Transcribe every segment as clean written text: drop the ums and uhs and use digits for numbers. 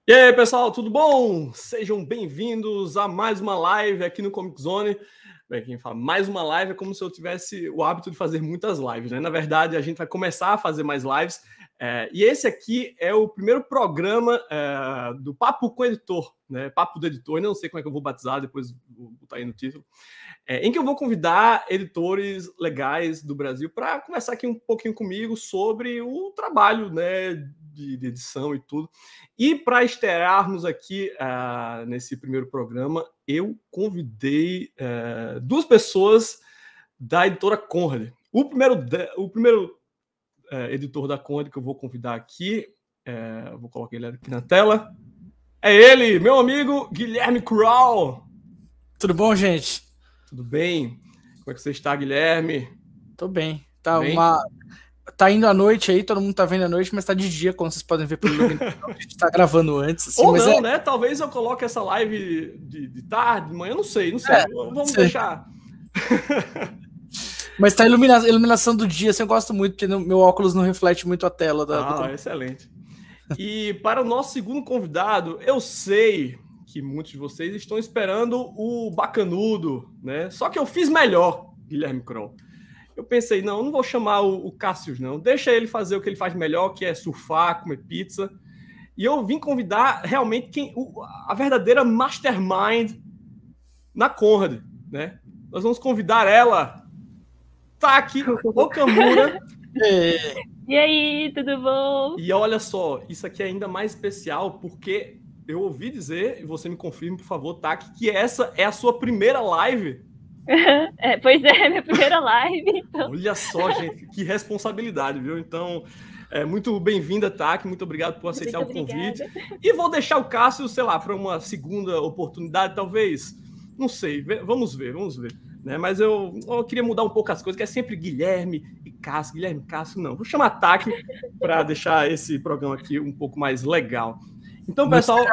E aí, pessoal, tudo bom? Sejam bem-vindos a mais uma live aqui no Comic Zone. Bem, quem fala mais uma live é como se eu tivesse o hábito de fazer muitas lives, né? Na verdade, a gente vai começar a fazer mais lives. E esse aqui é o primeiro programa do Papo com o Editor, né? Papo do Editor, não sei como é que eu vou batizar, depois vou botar aí no título. Em que eu vou convidar editores legais do Brasil para conversar aqui um pouquinho comigo sobre o trabalho, né, de edição e tudo. E para estrearmos aqui nesse primeiro programa, eu convidei duas pessoas da editora Conrad. O primeiro editor da Conrad que eu vou convidar aqui, vou colocar ele aqui na tela, é ele, meu amigo Guilherme Kroll. Tudo bom, gente? Tudo bem? Como é que você está, Guilherme? Tô bem. Tá indo à noite aí, todo mundo tá vendo à noite, mas tá de dia, como vocês podem ver pelo iluminação. A gente tá gravando antes. Assim, ou não, né? Talvez eu coloque essa live de tarde, de manhã, não sei. Vamos deixar. Mas tá a iluminação do dia, assim, eu gosto muito, porque meu óculos não reflete muito a tela. Excelente. E para o nosso segundo convidado, eu sei que muitos de vocês estão esperando o bacanudo, né? Só que eu fiz melhor, Guilherme Kroll. Eu pensei, não vou chamar o Cassius, não. Deixa ele fazer o que ele faz melhor, que é surfar, comer pizza. E eu vim convidar realmente a verdadeira mastermind na Conrad, né? Nós vamos convidar ela, Taki Okamura. E aí, tudo bom? E olha só, isso aqui é ainda mais especial, porque eu ouvi dizer, e você me confirme, por favor, Taki, que essa é a sua primeira live. Pois é, minha primeira live. Então. Olha só, gente, que responsabilidade, viu? Então, muito bem-vinda, Taki, muito obrigado por aceitar o convite. E vou deixar o Cássio, sei lá, para uma segunda oportunidade, talvez, não sei, vamos ver. Né? Mas eu queria mudar um pouco as coisas, que é sempre Guilherme e Cássio, não. Vou chamar Taki para deixar esse programa aqui um pouco mais legal. Então, pessoal...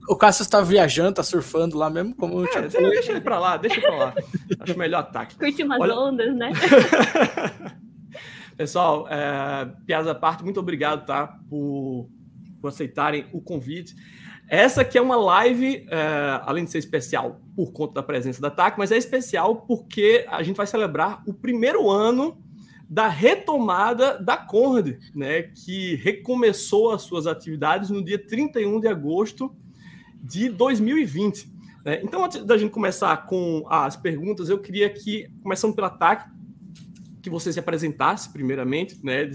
O Cássio está viajando, tá surfando lá mesmo, como deixa ele para lá. Acho melhor Taki. Curte umas ondas, né? Pessoal, piadas à parte, muito obrigado, tá? Por aceitarem o convite. Essa aqui é uma live, além de ser especial por conta da presença da TAC, mas é especial porque a gente vai celebrar o primeiro ano da retomada da Conrad, né, que recomeçou as suas atividades no dia 31 de agosto de 2020. Né? Então, antes da gente começar com as perguntas, eu queria que, começando pela TAC, que você se apresentasse primeiramente, né,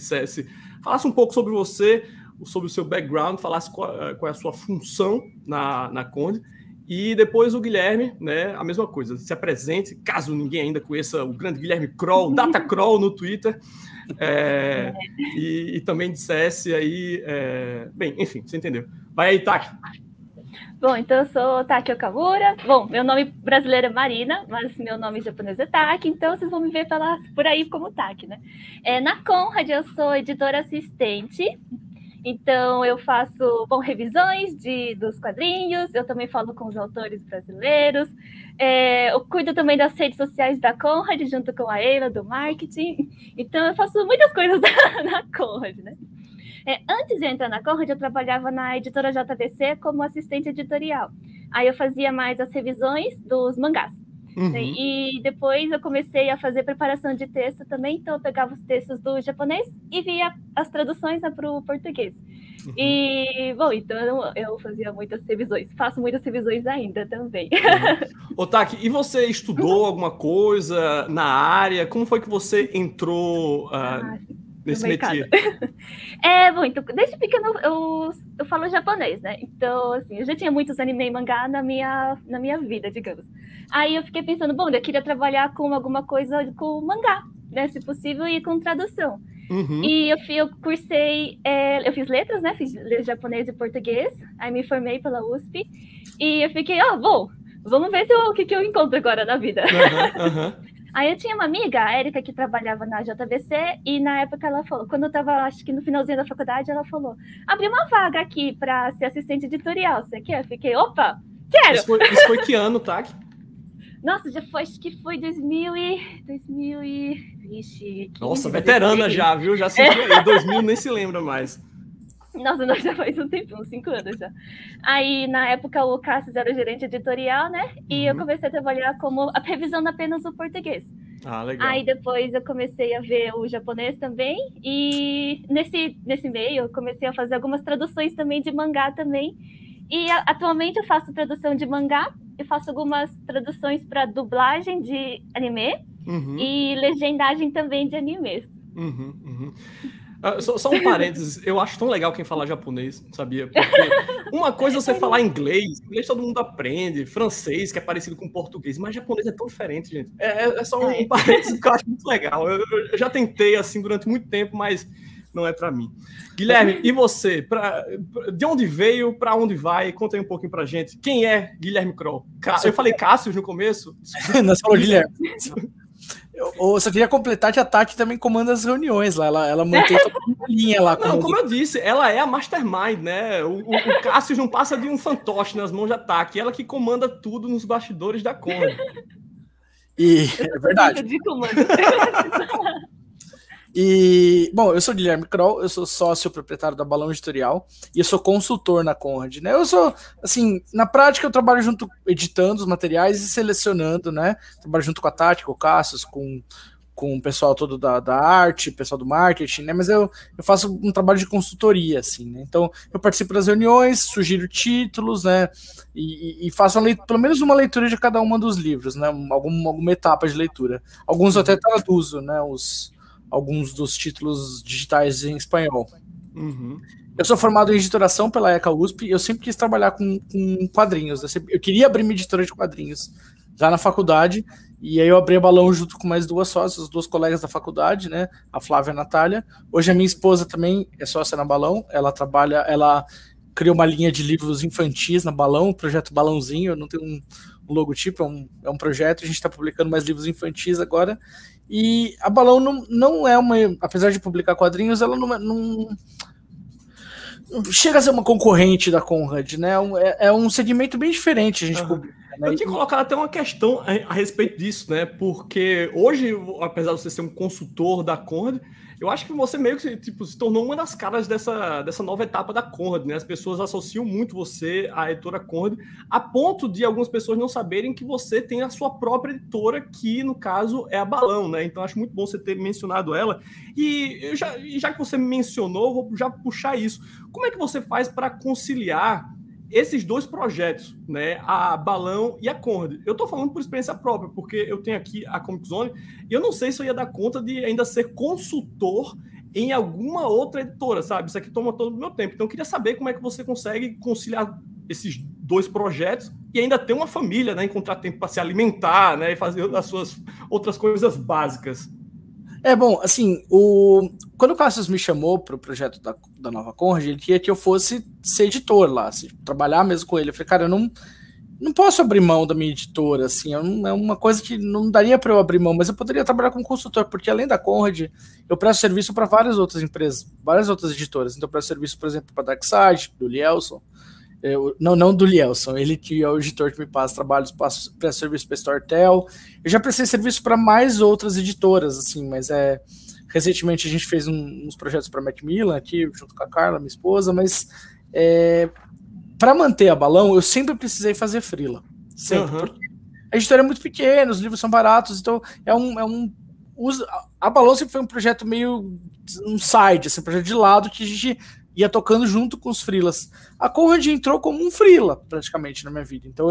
falasse um pouco sobre você, sobre o seu background, falasse qual é a sua função na Conrad, e depois o Guilherme, né, a mesma coisa, se apresente, caso ninguém ainda conheça o grande Guilherme Kroll, Data Kroll no Twitter, e também dissesse aí, bem, enfim, você entendeu. Vai aí, Taki. Bom, então eu sou Taki Okamura. Bom, meu nome brasileiro é Marina, mas meu nome japonês é Taki, então vocês vão me ver por aí como Taki, né? Na Conrad eu sou editora assistente. Então, eu faço revisões dos quadrinhos, eu também falo com os autores brasileiros, eu cuido também das redes sociais da Conrad, junto com a Eila, do marketing. Então, eu faço muitas coisas na Conrad, né? Antes de entrar na Conrad, eu trabalhava na editora JBC como assistente editorial. Aí eu fazia mais as revisões dos mangás. Uhum. E depois eu comecei a fazer preparação de texto também, então eu pegava os textos do japonês e via as traduções para o português. Uhum. E, bom, então eu fazia muitas revisões, faço muitas revisões ainda também. Uhum. Ô, Taki, e você estudou alguma coisa na área? Como foi que você entrou nesse métier? Bom, então, desde pequeno eu falo japonês, né? Então, assim, eu já tinha muitos anime e mangá na minha vida, digamos. Aí eu fiquei pensando, bom, eu queria trabalhar com alguma coisa com mangá, né? Se possível, e com tradução. Uhum. E eu cursei, eu fiz letras, né? Fiz japonês e português, aí me formei pela USP, e eu fiquei, bom, vamos ver o que eu encontro agora na vida. Uhum. Aí eu tinha uma amiga, a Érica, que trabalhava na JBC, e na época ela falou, quando eu estava, acho que no finalzinho da faculdade, ela falou, abri uma vaga aqui para ser assistente editorial, você quer? Eu fiquei, opa, quero! Isso foi que ano, Taki? Nossa, acho que foi 2000 Vixe, nossa, veterana 2006. Já, viu? Já sentiu aí, 2000 nem se lembra mais. Nossa, não, já faz um tempo, uns 5 anos já. Aí, na época, o Cassius era o gerente editorial, né? E eu comecei a trabalhar como revisando apenas o português. Ah, legal. Aí depois eu comecei a ver o japonês também. E nesse meio eu comecei a fazer algumas traduções também de mangá também. E atualmente eu faço tradução de mangá. Eu faço algumas traduções para dublagem de anime e legendagem também de animes. Só um parênteses, eu acho tão legal quem fala japonês, sabia? Porque uma coisa é você falar inglês todo mundo aprende, francês, que é parecido com português, mas japonês é tão diferente, gente. É só um parênteses que eu acho muito legal. Eu já tentei assim durante muito tempo, mas não é para mim. Guilherme, e você? De onde veio, para onde vai? Conta aí um pouquinho pra gente. Quem é Guilherme Kroll? Eu falei Cassius no começo? Não, você falou Guilherme. Eu só queria completar que a Tati também comanda as reuniões lá. Ela mantém toda uma linha lá. Não, como eu disse, ela é a mastermind, né? O Cassius não passa de um fantoche nas mãos da Tati. Ela que comanda tudo nos bastidores da Conrad. E é verdade. De comando. E, bom, eu sou Guilherme Kroll, eu sou sócio proprietário da Balão Editorial e eu sou consultor na Conrad, né? Eu sou, assim, na prática eu trabalho junto, editando os materiais e selecionando, né? Trabalho junto com a Tati, com o Cassius, com o pessoal todo da arte, pessoal do marketing, né? Mas eu faço um trabalho de consultoria, assim, né? Então, eu participo das reuniões, sugiro títulos, né? E faço pelo menos uma leitura de cada uma dos livros, né? Alguma etapa de leitura. Alguns eu até traduzo, né? Alguns dos títulos digitais em espanhol. Eu sou formado em editoração pela ECA USP e eu sempre quis trabalhar com quadrinhos. Eu queria abrir minha editora de quadrinhos já na faculdade, e aí eu abri a Balão junto com mais duas sócias, 2 colegas da faculdade, né, a Flávia e a Natália. Hoje a minha esposa também é sócia na Balão, ela criou uma linha de livros infantis na Balão, o projeto Balãozinho, eu não tenho um logotipo, é um projeto, a gente está publicando mais livros infantis agora, e a Balão não é uma, apesar de publicar quadrinhos, ela não chega a ser uma concorrente da Conrad, né? É um segmento bem diferente a gente publica. Né? Eu tinha colocado até uma questão a respeito disso, né? Porque hoje, apesar de você ser um consultor da Conrad, eu acho que você meio que se tornou uma das caras dessa nova etapa da Conrad, né? As pessoas associam muito você à editora Conrad, a ponto de algumas pessoas não saberem que você tem a sua própria editora, que no caso é a Balão, né? Então acho muito bom você ter mencionado ela. E já que você me mencionou, vou já puxar isso. Como é que você faz para conciliar esses 2 projetos, né, a Balão e a Conrad? Eu tô falando por experiência própria, porque eu tenho aqui a Comic Zone e eu não sei se eu ia dar conta de ainda ser consultor em alguma outra editora, sabe? Isso aqui toma todo o meu tempo. Então eu queria saber como é que você consegue conciliar esses 2 projetos e ainda ter uma família, né, encontrar tempo para se alimentar, né, e fazer as suas outras coisas básicas. Bom, assim, quando o Cassius me chamou para o projeto da nova Conrad, ele queria que eu fosse ser editor lá, assim, trabalhar mesmo com ele. Eu falei, cara, eu não posso abrir mão da minha editora, assim, é uma coisa que não daria para eu abrir mão, mas eu poderia trabalhar como consultor, porque além da Conrad, eu presto serviço para várias outras empresas, várias outras editoras. Então eu presto serviço, por exemplo, para Darkside, do Lielson, não do Lielson, ele que é o editor que me passa trabalhos, presto serviço para Storytel. Eu já prestei serviço para mais outras editoras, assim, mas recentemente a gente fez uns projetos para Macmillan aqui, junto com a Carla, minha esposa, mas para manter a Balão, eu sempre precisei fazer freela. Sempre, porque a editora é muito pequena, os livros são baratos, então a Balão sempre foi um projeto meio um side, assim, um projeto de lado que a gente ia tocando junto com os freelas. A Conrad entrou como um freela, praticamente, na minha vida. Então,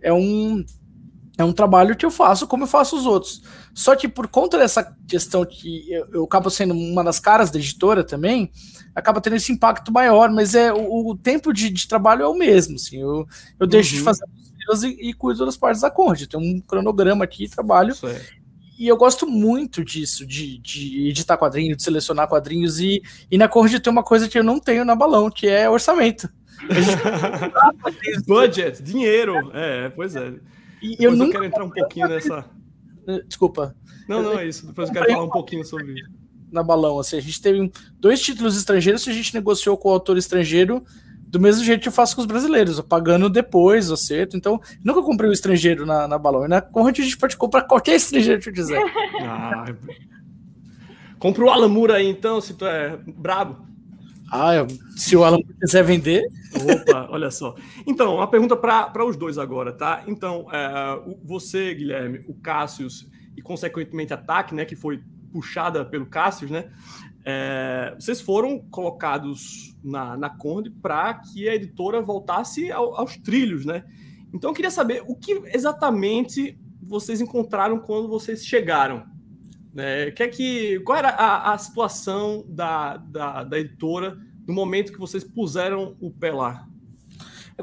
é um trabalho que eu faço como eu faço os outros. Só que por conta dessa questão que eu acabo sendo uma das caras da editora também, acaba tendo esse impacto maior, mas o tempo de trabalho é o mesmo. Assim, eu deixo de fazer os freelas e cuido das partes da Conrad. Tem um cronograma aqui, trabalho. E eu gosto muito disso, de editar quadrinhos, de selecionar quadrinhos, e na Conrad tem uma coisa que eu não tenho na Balão, que é orçamento. Budget, dinheiro, pois é. E eu nunca quero entrar um pouquinho nessa... Desculpa. Não é isso, depois eu quero falar um pouquinho sobre isso. Na Balão, assim, a gente teve 2 títulos estrangeiros que a gente negociou com o autor estrangeiro do mesmo jeito que eu faço com os brasileiros, pagando depois o acerto. Então, nunca comprei um estrangeiro na Balão. E na Conrad a gente pode comprar qualquer estrangeiro que eu quiser. Compra o Alan Moore aí, então, se tu é brabo. Se o Alan quiser vender. Opa, olha só. Então, uma pergunta para os dois agora, tá? Então, você, Guilherme, o Cassius e, consequentemente, a TAC, né, que foi puxada pelo Cassius, né? Vocês foram colocados na Conde para que a editora voltasse aos trilhos, né? Então, eu queria saber o que exatamente vocês encontraram quando vocês chegaram. Qual era a situação da editora no momento que vocês puseram o pé lá?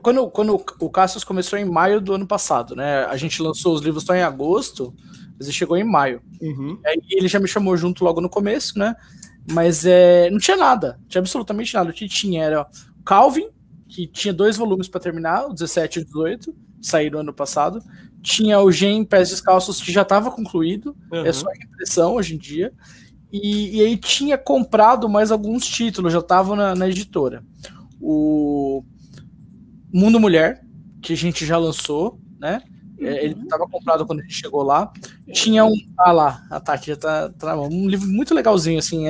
Quando o Cassius começou em maio do ano passado, né? A gente lançou os livros só em agosto, mas ele chegou em maio. Uhum. Aí ele já me chamou junto logo no começo, né? Mas não tinha nada, não tinha absolutamente nada. O que tinha era o Calvin, que tinha 2 volumes para terminar, o 17 e o 18, saíram ano passado. Tinha o Gen Pés Descalços, que já estava concluído, é só impressão hoje em dia. E aí tinha comprado mais alguns títulos, já estavam na editora. O Mundo Mulher, que a gente já lançou, né? Ele estava comprado quando a gente chegou lá. Tinha lá, a Tati já tá um livro muito legalzinho, assim,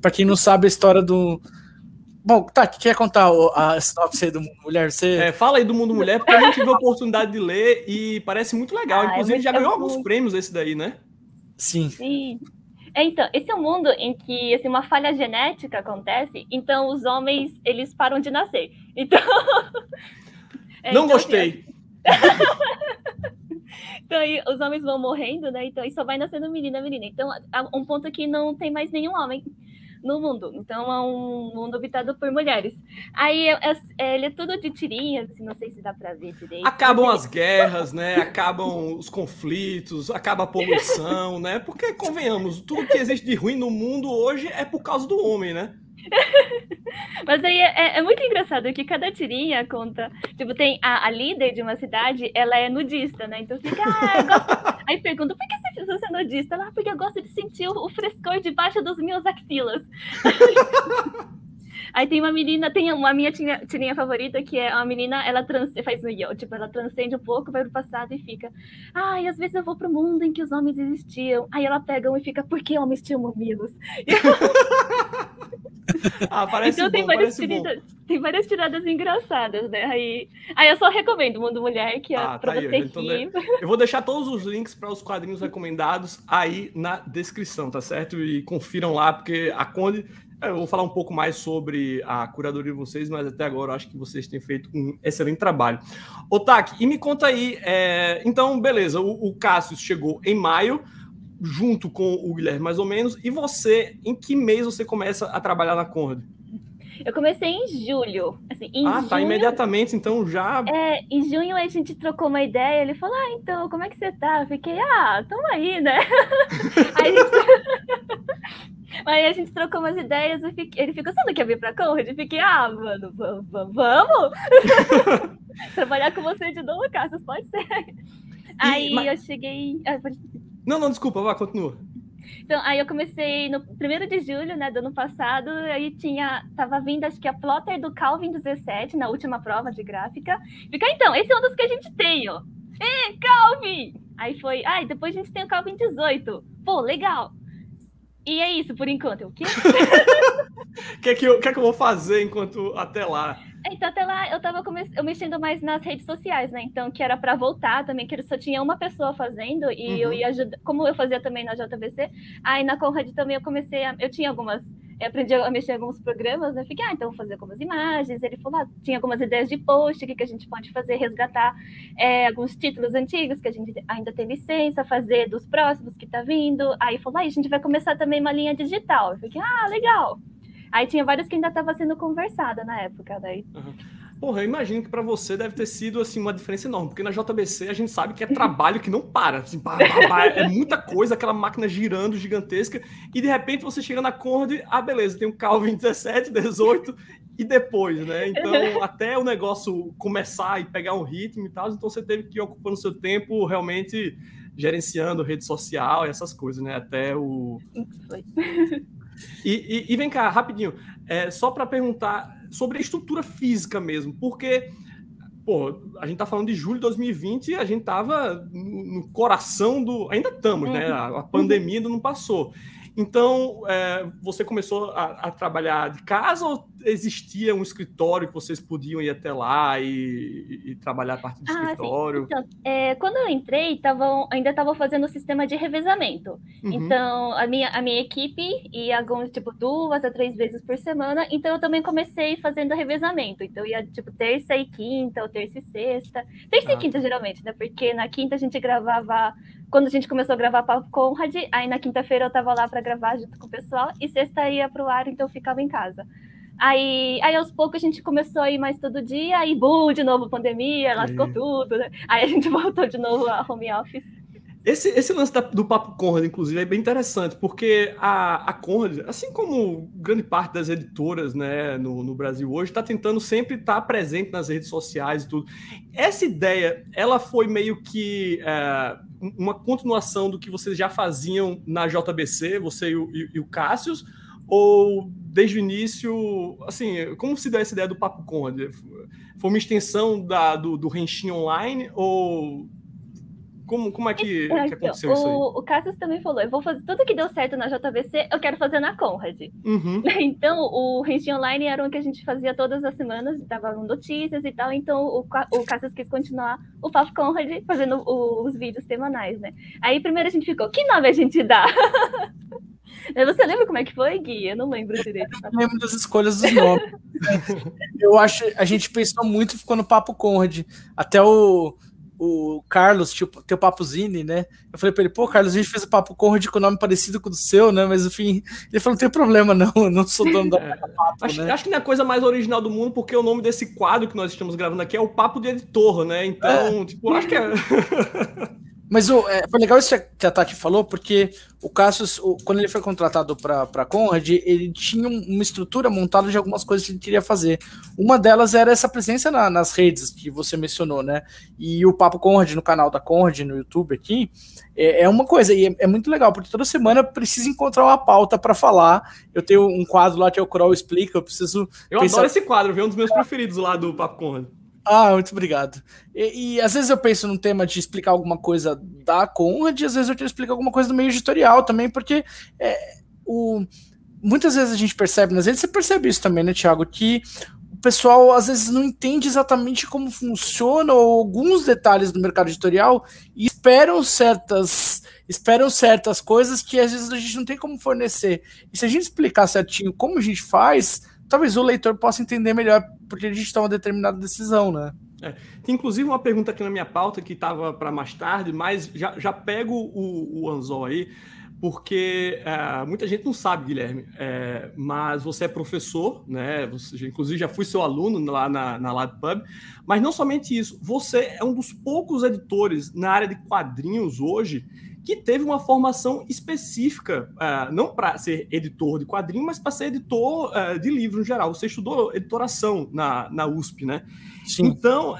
para quem não sabe a história do... Bom, Tati, quer contar a sinopse do Mundo Mulher? Fala aí do Mundo Mulher, porque eu não tive a oportunidade de ler e parece muito legal. Inclusive, já ganhou alguns prêmios esse daí, né? Sim. Então, esse é um mundo em que assim, uma falha genética acontece, então os homens, eles param de nascer. Então... Não gostei. Então, os homens vão morrendo, né? Então, e só vai nascendo menina. Então, um ponto que não tem mais nenhum homem no mundo. Então, é um mundo habitado por mulheres. Aí, ele é tudo de tirinhas, assim, não sei se dá pra ver direito. Acabam as guerras, né? Acabam os conflitos, acaba a poluição, né? Porque, convenhamos, tudo que existe de ruim no mundo hoje é por causa do homem, né? Mas aí é muito engraçado que cada tirinha conta. Tipo, tem a líder de uma cidade, ela é nudista, né? Então fica, aí pergunta, por que você é nudista? Ela, porque eu gosto de sentir o frescor debaixo dos meus axilas. Aí tem uma menina, tem uma minha tirinha favorita, que é uma menina, ela faz no yo, tipo, ela transcende um pouco, vai pro passado e fica, e às vezes eu vou pro mundo em que os homens existiam. Aí ela pega e fica, por que homens tinham mamilos? Parece então bom, tem várias tiradas engraçadas, né? Aí eu só recomendo Mundo Mulher, que é pra você então, eu vou deixar todos os links para os quadrinhos recomendados aí na descrição, tá certo? E confiram lá, porque a Conde... Eu vou falar um pouco mais sobre a curadoria de vocês, mas até agora eu acho que vocês têm feito um excelente trabalho. Taki, e me conta aí, então, beleza, o Cassius chegou em maio, junto com o Guilherme, mais ou menos, e você, em que mês você começa a trabalhar na Conrad? Eu comecei em julho. Assim, junho, tá imediatamente, então já... em junho a gente trocou uma ideia, ele falou, então, como é que você tá? Eu fiquei, tamo aí, né? Aí a gente trocou umas ideias, ele ficou, você não quer vir pra Conrad? Eu fiquei, mano, vamos! Trabalhar com você de novo, Cassius, pode ser. Eu cheguei... Não, desculpa, continua. Então, aí eu comecei no 1º de julho, né, do ano passado, aí tava vindo, acho que a plotter do Calvin 17, na última prova de gráfica. Fica, então, esse é um dos que a gente tem, ó. Calvin! Aí foi, depois a gente tem o Calvin 18. Pô, legal. E é isso, por enquanto. O quê? O que é que eu vou fazer até lá? Então, até lá, eu tava mexendo mais nas redes sociais, né? Então, que era para voltar também, que só tinha uma pessoa fazendo, e eu ia ajudar, como eu fazia também na JBC, aí na Conrad também eu tinha aprendi a mexer em alguns programas, né? Fiquei, então vou fazer algumas imagens. Ele falou, tinha algumas ideias de post, que a gente pode fazer, resgatar alguns títulos antigos, que a gente ainda tem licença, fazer dos próximos que tá vindo. Aí falou, a gente vai começar também uma linha digital. Eu fiquei, legal. Aí tinha várias que ainda estava sendo conversada na época. Daí. Porra, eu imagino que para você deve ter sido assim, uma diferença enorme, porque na JBC a gente sabe que é trabalho que não para. Assim, é muita coisa, aquela máquina girando gigantesca, e de repente você chega na Conrad, beleza, tem um Calvin 17, 18, e depois, né? Então, até o negócio começar e pegar um ritmo e tal, então você teve que ir ocupando seu tempo realmente gerenciando rede social e essas coisas, né? Até o... Foi. E vem cá, rapidinho, só para perguntar sobre a estrutura física mesmo, porque, a gente tá falando de julho de 2020 e a gente tava no coração do... Ainda estamos, né? A pandemia ainda não passou. Então, você começou a trabalhar de casa ou existia um escritório que vocês podiam ir até lá e trabalhar a partir do escritório? Sim. Então, quando eu entrei, ainda estavam fazendo o sistema de revezamento. Então, a minha equipe ia, tipo, 2 a 3 vezes por semana. Então, eu também comecei fazendo revezamento. Então, ia, tipo, terça e quinta, ou terça e sexta. Terça e quinta, geralmente, né? Porque na quinta a gente gravava... Quando a gente começou a gravar Papo Conrad, aí na quinta-feira eu tava lá para gravar junto com o pessoal, e sexta ia pro ar, então eu ficava em casa. Aí aos poucos a gente começou a ir mais todo dia, aí de novo pandemia, lascou tudo, né? Aí a gente voltou de novo a home office. Esse lance do Papo Conrad, inclusive, é bem interessante, porque a Conrad, assim como grande parte das editoras, né, no Brasil hoje, está tentando sempre estar presente nas redes sociais e tudo. Essa ideia, ela foi meio que uma continuação do que vocês já faziam na JBC, você e o Cassius, ou desde o início, assim, como se deu essa ideia do Papo Conrad? Foi uma extensão do Renshin Online, ou... Como é que aconteceu isso aí? O Cassius também falou, eu vou fazer tudo que deu certo na JBC, eu quero fazer na Conrad. Então, o Renshin Online era o que a gente fazia todas as semanas, dava notícias e tal, então o Cassius quis continuar o Papo Conrad fazendo os vídeos semanais, né? Aí primeiro a gente ficou, que nome a gente dá? Você lembra como é que foi, Gui? Eu não lembro direito. Eu não lembro das escolhas dos nomes. Eu acho, a gente pensou muito e ficou no Papo Conrad. Até o Carlos, tipo, teu Papo Zine, né? Eu falei pra ele, pô, Carlos, a gente fez o Papo Conrad com o nome parecido com o do seu, né? Mas, enfim, ele falou, não tem problema, não, eu não sou dono da Papo, né? Acho que não é a coisa mais original do mundo, porque o nome desse quadro que nós estamos gravando aqui é o Papo de Editor, né? Então, tipo, acho que é... Mas foi legal isso que a Tati falou, porque o Cassius, quando ele foi contratado para a Conrad, ele tinha uma estrutura montada de algumas coisas que ele queria fazer. Uma delas era essa presença nas redes que você mencionou, né? E o Papo Conrad no canal da Conrad, no YouTube aqui, é uma coisa, e é muito legal, porque toda semana eu preciso encontrar uma pauta para falar. Eu tenho um quadro lá que é o Kroll Explica, eu preciso... Eu adoro esse quadro, viu? Um dos meus preferidos lá do Papo Conrad. Ah, muito obrigado. E às vezes eu penso num tema de explicar alguma coisa da Conrad, e às vezes eu quero explicar alguma coisa do meio editorial também, porque muitas vezes a gente percebe, nas redes você percebe isso também, né, Thiago, que o pessoal às vezes não entende exatamente como funciona ou alguns detalhes do mercado editorial e esperam certas coisas que às vezes a gente não tem como fornecer. E se a gente explicar certinho como a gente faz, talvez o leitor possa entender melhor porque a gente toma uma determinada decisão, né? Tem inclusive uma pergunta aqui na minha pauta que estava para mais tarde, mas já pego o anzol aí, porque muita gente não sabe, Guilherme, mas você é professor, né? Você, inclusive, já fui seu aluno lá na LabPub, mas não somente isso, você é um dos poucos editores na área de quadrinhos hoje que teve uma formação específica, não para ser editor de quadrinho, mas para ser editor de livro em geral. Você estudou editoração na USP, né? Sim. Então,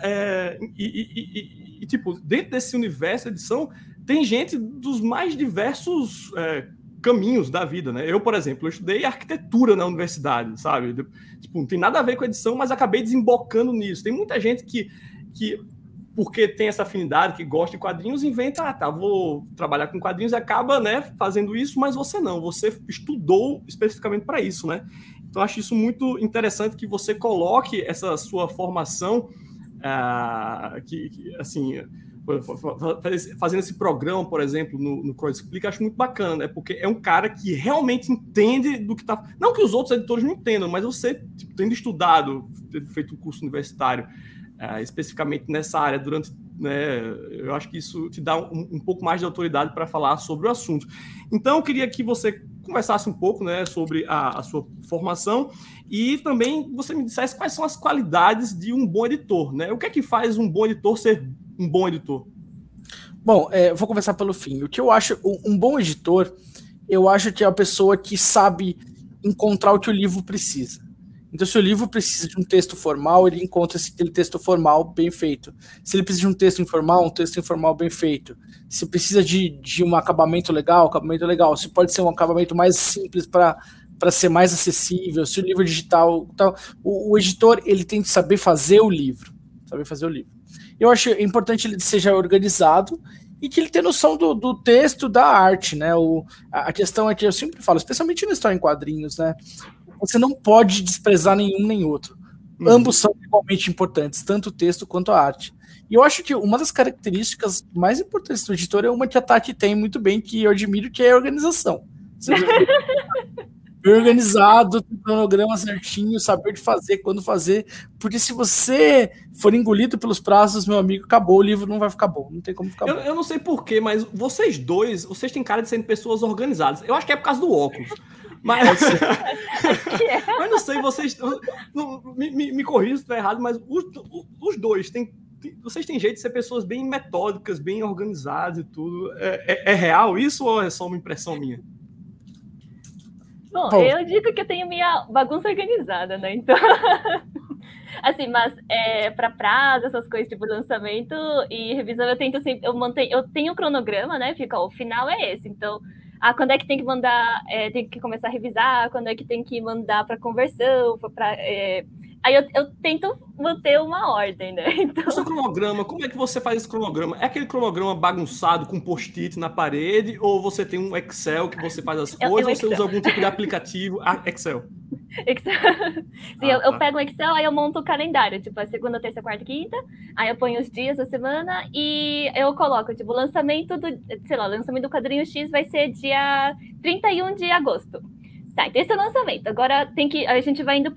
tipo, dentro desse universo de edição, tem gente dos mais diversos caminhos da vida, né? Eu, por exemplo, eu estudei arquitetura na universidade, sabe? Tipo, não tem nada a ver com edição, mas acabei desembocando nisso. Tem muita gente que porque tem essa afinidade, que gosta de quadrinhos, inventa, vou trabalhar com quadrinhos e acaba, né, fazendo isso, mas você não, você estudou especificamente para isso, né? Então, acho isso muito interessante que você coloque essa sua formação, assim, fazendo esse programa, por exemplo, no Kroll Explica, acho muito bacana, né? Porque é um cara que realmente entende do que está... Não que os outros editores não entendam, mas você, tipo, tendo estudado, tendo feito um curso universitário, especificamente nessa área durante, né, eu acho que isso te dá um pouco mais de autoridade para falar sobre o assunto. Então, eu queria que você conversasse um pouco, né, sobre a sua formação e também você me dissesse quais são as qualidades de um bom editor, né? O que é que faz um bom editor ser um bom editor? Bom, vou começar pelo fim. O que eu acho um bom editor, eu acho que é a pessoa que sabe encontrar o que o livro precisa. Então, se o livro precisa de um texto formal, ele encontra aquele texto formal bem feito. Se ele precisa de um texto informal bem feito. Se precisa de um acabamento legal. Se pode ser um acabamento mais simples para ser mais acessível. Se o livro é digital... Tal, o editor, ele tem que saber fazer o livro. Eu acho importante ele seja organizado e que ele tenha noção do texto, da arte, né? A questão é que eu sempre falo, especialmente na história em quadrinhos, né? Você não pode desprezar nenhum nem outro. Ambos são igualmente importantes, tanto o texto quanto a arte. E eu acho que uma das características mais importantes do editor é uma que a Tati tem muito bem, que eu admiro, que é a organização. Você organizado, tem cronograma certinho, saber de fazer, quando fazer, porque se você for engolido pelos prazos, meu amigo, acabou, o livro não vai ficar bom, não tem como ficar bom. Eu não sei porquê, mas vocês têm cara de serem pessoas organizadas. Eu acho que é por causa do óculos. Mas, mas não sei, vocês me corrija se estiver errado, mas os dois vocês têm jeito de ser pessoas bem metódicas, bem organizadas e tudo. É real isso ou é só uma impressão minha? Bom, eu digo que eu tenho minha bagunça organizada, né? Então, assim, mas para prazo, essas coisas tipo lançamento e revisão, eu tento sempre, eu tenho um cronograma, né? Fica, o final é esse. Então, quando é que tem que mandar, tem que começar a revisar, quando é que tem que mandar para conversão, aí eu tento manter uma ordem, né? Então... O seu cronograma, como é que você faz esse cronograma? É aquele cronograma baguçado com post-it na parede ou você tem um Excel que você faz as coisas ou você usa algum tipo de aplicativo? Excel. Sim, eu pego o Excel, aí eu monto o calendário, tipo, a segunda, terça, quarta, quinta, aí eu ponho os dias da semana e eu coloco, tipo, o lançamento do quadrinho X vai ser dia 31 de agosto. Tá, então esse é o lançamento. Agora a gente vai indo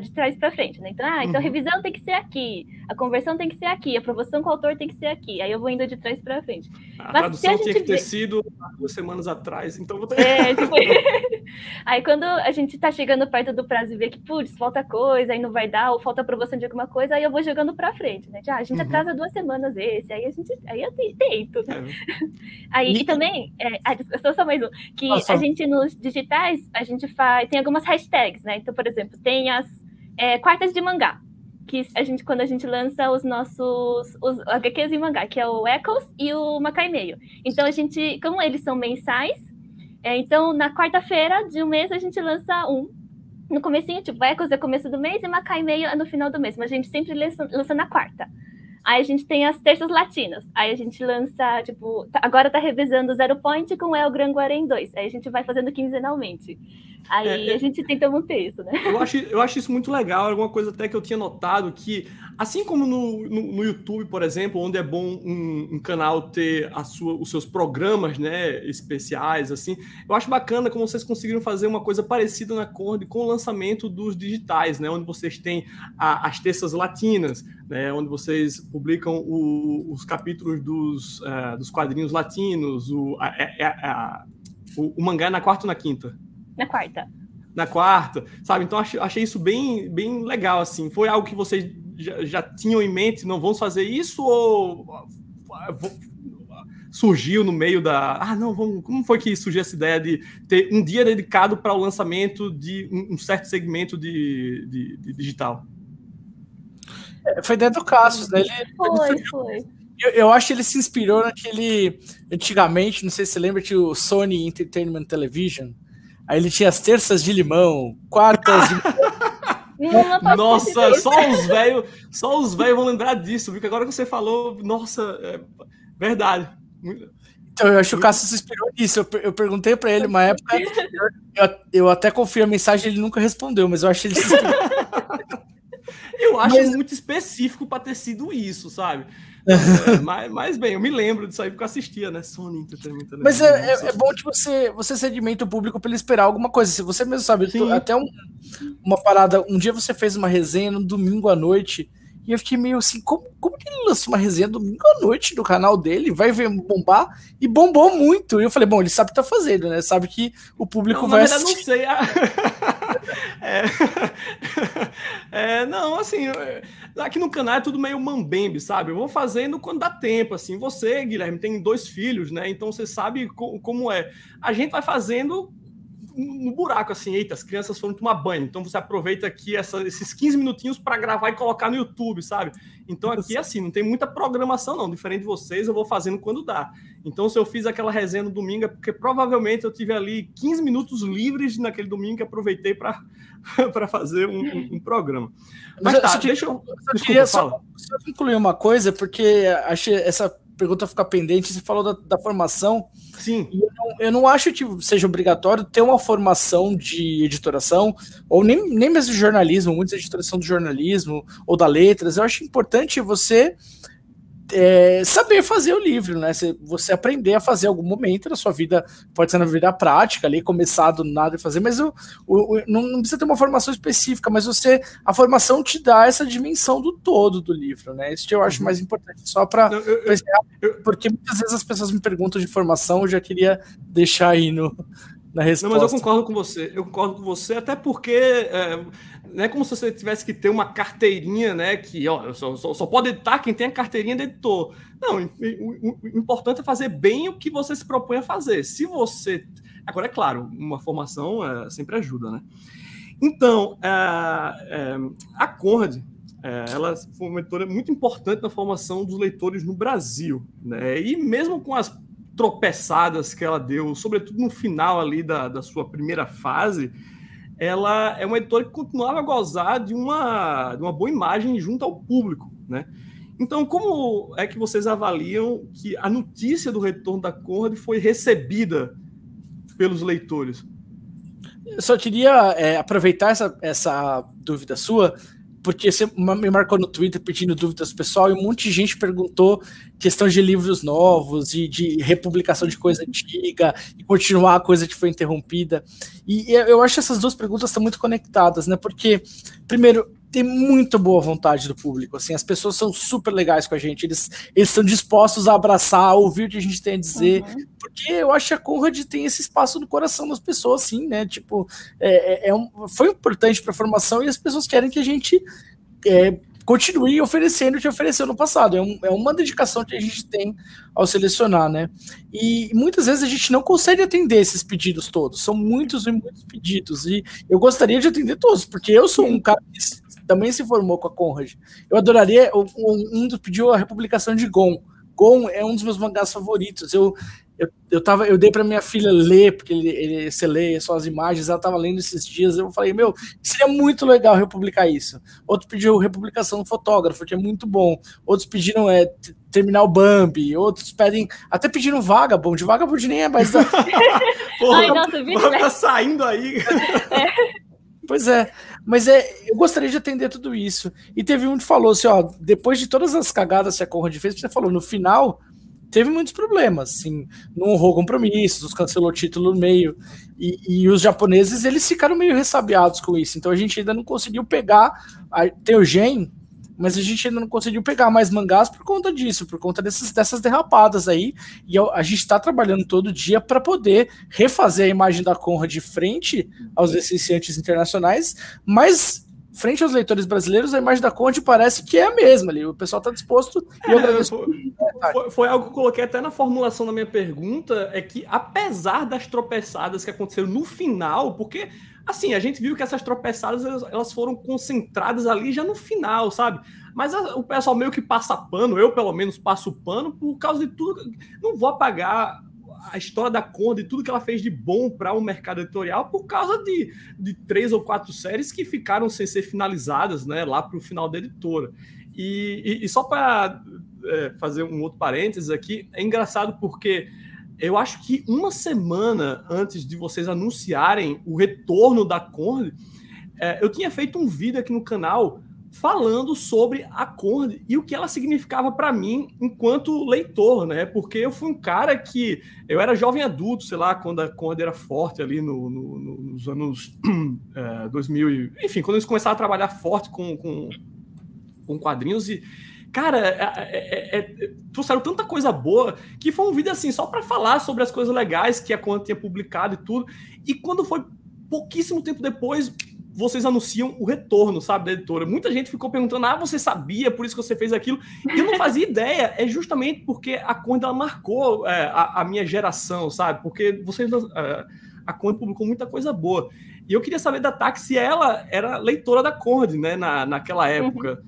de trás para frente, né? Então, então a revisão tem que ser aqui, a conversão tem que ser aqui, a aprovação com o autor tem que ser aqui. Aí eu vou indo de trás para frente. A tradução tinha que ter sido 2 semanas atrás, então vou ter... tipo... Aí quando a gente tá chegando perto do prazo e vê que, putz, falta coisa, aí não vai dar, ou falta aprovação de alguma coisa, aí eu vou jogando para frente, né? A gente atrasa 2 semanas esse, aí eu tento, né? Aí, e também, só mais um, que a gente nos digitais, a gente tem algumas hashtags, né? Então, por exemplo, tem as quartas de mangá, que quando a gente lança os HQs em mangá, que é o Echoes e o Makai Meio. Então, como eles são mensais, então, na quarta-feira de um mês, a gente lança no comecinho, tipo, Echoes é começo do mês e Makai Meio é no final do mês, mas a gente sempre lança na quarta. Aí a gente tem as terças latinas. Aí a gente lança, tipo, agora tá revisando o Zero Point com El Gran Guarém 2. Aí a gente vai fazendo quinzenalmente. Aí a gente tenta manter isso, né? Eu acho isso muito legal. Alguma coisa até que eu tinha notado que, assim como no YouTube, por exemplo, onde é bom um canal ter os seus programas, né, especiais, assim, eu acho bacana como vocês conseguiram fazer uma coisa parecida na Conrad com o lançamento dos digitais, né, onde vocês têm as terças latinas, né, onde vocês publicam os capítulos dos quadrinhos latinos, o mangá na quarta ou na quinta? Na quarta, sabe? Então achei isso bem, bem legal, assim. Foi algo que vocês já tinham em mente, não vamos fazer isso ou surgiu no meio como foi que surgiu essa ideia de ter um dia dedicado para o lançamento de um certo segmento de digital? Foi ideia do Cassius, né? Foi. Eu acho que ele se inspirou naquele... Antigamente, não sei se você lembra, tinha o Sony Entertainment Television. Aí ele tinha as terças de limão, quartas de Nossa, só os velhos vão lembrar disso, viu? Que agora que você falou, nossa, verdade. Então, eu acho que o Cássio se inspirou nisso. Eu perguntei para ele uma época, eu até confio a mensagem, ele nunca respondeu, mas eu acho que ele se inspirou. Eu acho muito específico para ter sido isso, sabe? Mas bem, eu me lembro disso aí porque eu assistia, né? Sony Entertainment. Mas é bom que você sedimenta o público para ele esperar alguma coisa. Se você mesmo sabe, até uma parada. Um dia você fez uma resenha no domingo à noite e eu fiquei meio assim: como que ele lança uma resenha domingo à noite no canal dele? Vai ver bombar? E bombou muito. E eu falei: bom, ele sabe o que tá fazendo, né? Sabe que o público vai assistir. Não sei. Não, assim, aqui no canal é tudo meio mambembe, sabe? Eu vou fazendo quando dá tempo, assim. Você, Guilherme, tem 2 filhos, né? Então você sabe como é. A gente vai fazendo no buraco, assim, eita, as crianças foram tomar banho, então você aproveita aqui esses 15 minutinhos para gravar e colocar no YouTube, sabe? Então aqui, assim, não tem muita programação, não. Diferente de vocês, eu vou fazendo quando dá. Então, se eu fiz aquela resenha no domingo, é porque provavelmente eu tive ali 15 minutos livres naquele domingo que aproveitei para fazer um programa. Mas tá, deixa eu... queria só concluir uma coisa, porque achei pergunta ficar pendente, você falou da formação. Sim. Eu não acho que seja obrigatório ter uma formação de editoração, ou nem mesmo de jornalismo, muitos editores são do jornalismo, ou da letras. Eu acho importante você saber fazer o livro, né? Você aprender a fazer em algum momento na sua vida, pode ser na vida prática, ali, começar do nada e fazer, mas não precisa ter uma formação específica, mas a formação te dá essa dimensão do todo do livro, né? Isso que eu acho mais importante, só para porque muitas vezes as pessoas me perguntam de formação, eu já queria deixar aí na resposta. Não, mas eu concordo com você, até porque não é como se você tivesse que ter uma carteirinha, né, que só pode editar quem tem a carteirinha de editor. Não, o importante é fazer bem o que você se propõe a fazer. Se você... Agora, é claro, uma formação sempre ajuda, né? Então, a Conrad, ela foi uma editora muito importante na formação dos leitores no Brasil, né? E mesmo com as tropeçadas que ela deu, sobretudo no final ali da sua primeira fase, ela é uma editora que continuava a gozar de uma boa imagem junto ao público, né? Então, como é que vocês avaliam que a notícia do retorno da Conrad foi recebida pelos leitores? Eu só queria aproveitar essa dúvida sua, porque você me marcou no Twitter pedindo dúvidas pessoal e um monte de gente perguntou questão de livros novos e de republicação de coisa antiga e continuar a coisa que foi interrompida. E eu acho que essas duas perguntas estão muito conectadas, né? Porque, primeiro, tem muito boa vontade do público, assim, as pessoas são super legais com a gente, eles estão dispostos a abraçar, a ouvir o que a gente tem a dizer, porque eu acho que a Conrad tem esse espaço no coração das pessoas, assim, né, tipo, foi importante para a formação e as pessoas querem que a gente continue oferecendo o que ofereceu no passado, é uma dedicação que a gente tem ao selecionar, né, e muitas vezes a gente não consegue atender esses pedidos todos, são muitos e muitos pedidos, e eu gostaria de atender todos, porque eu sou um cara que também se formou com a Conrad. Eu adoraria, pediu a republicação de Gon. Gon é um dos meus mangás favoritos. Eu dei para minha filha ler, porque você lê só as imagens, ela estava lendo esses dias, eu falei, seria muito legal republicar isso. Outro pediu republicação do Fotógrafo, que é muito bom. Outros pediram terminar o Bambi, outros até pediram Vagabond. Vagabond nem é mais Porra, ai, nossa, tá saindo aí. Pois é, mas eu gostaria de atender tudo isso. E teve um que falou assim, depois de todas as cagadas que a Conrad fez, você falou, no final, teve muitos problemas, assim, não honrou compromissos, cancelou o título no meio, e os japoneses, eles ficaram meio ressabiados com isso, então a gente ainda não conseguiu pegar, tem o Gen, mas a gente ainda não conseguiu pegar mais mangás por conta disso, por conta dessas derrapadas aí, e a gente está trabalhando todo dia para poder refazer a imagem da Conrad de frente aos licenciantes internacionais, mas frente aos leitores brasileiros, a imagem da Conrad parece que é a mesma ali, o pessoal está disposto, e eu agradeço. Foi algo que eu coloquei até na formulação da minha pergunta, é que apesar das tropeçadas que aconteceram no final, porque assim, a gente viu que essas tropeçadas elas foram concentradas ali já no final, sabe? Mas o pessoal meio que passa pano, eu pelo menos passo pano por causa de tudo. Não vou apagar a história da Conrad e tudo que ela fez de bom para o mercado editorial por causa de 3 ou 4 séries que ficaram sem ser finalizadas, né, lá para o final da editora. E só para fazer um outro parênteses aqui, é engraçado porque eu acho que uma semana antes de vocês anunciarem o retorno da Conrad, eu tinha feito um vídeo aqui no canal falando sobre a Conrad e o que ela significava para mim enquanto leitor, né? Porque eu fui um cara que... Eu era jovem adulto, sei lá, quando a Conrad era forte ali nos anos 2000. Enfim, quando eles começaram a trabalhar forte com quadrinhos e... Cara, trouxeram tanta coisa boa que foi um vídeo assim, só para falar sobre as coisas legais que a Conrad tinha publicado e tudo. E quando foi pouquíssimo tempo depois, vocês anunciam o retorno, sabe, da editora. Muita gente ficou perguntando, você sabia, por isso que você fez aquilo. E eu não fazia ideia, é justamente porque a Conrad ela marcou a minha geração, sabe? Porque a Conrad publicou muita coisa boa. E eu queria saber da Taki se ela era leitora da Conrad, né, naquela época.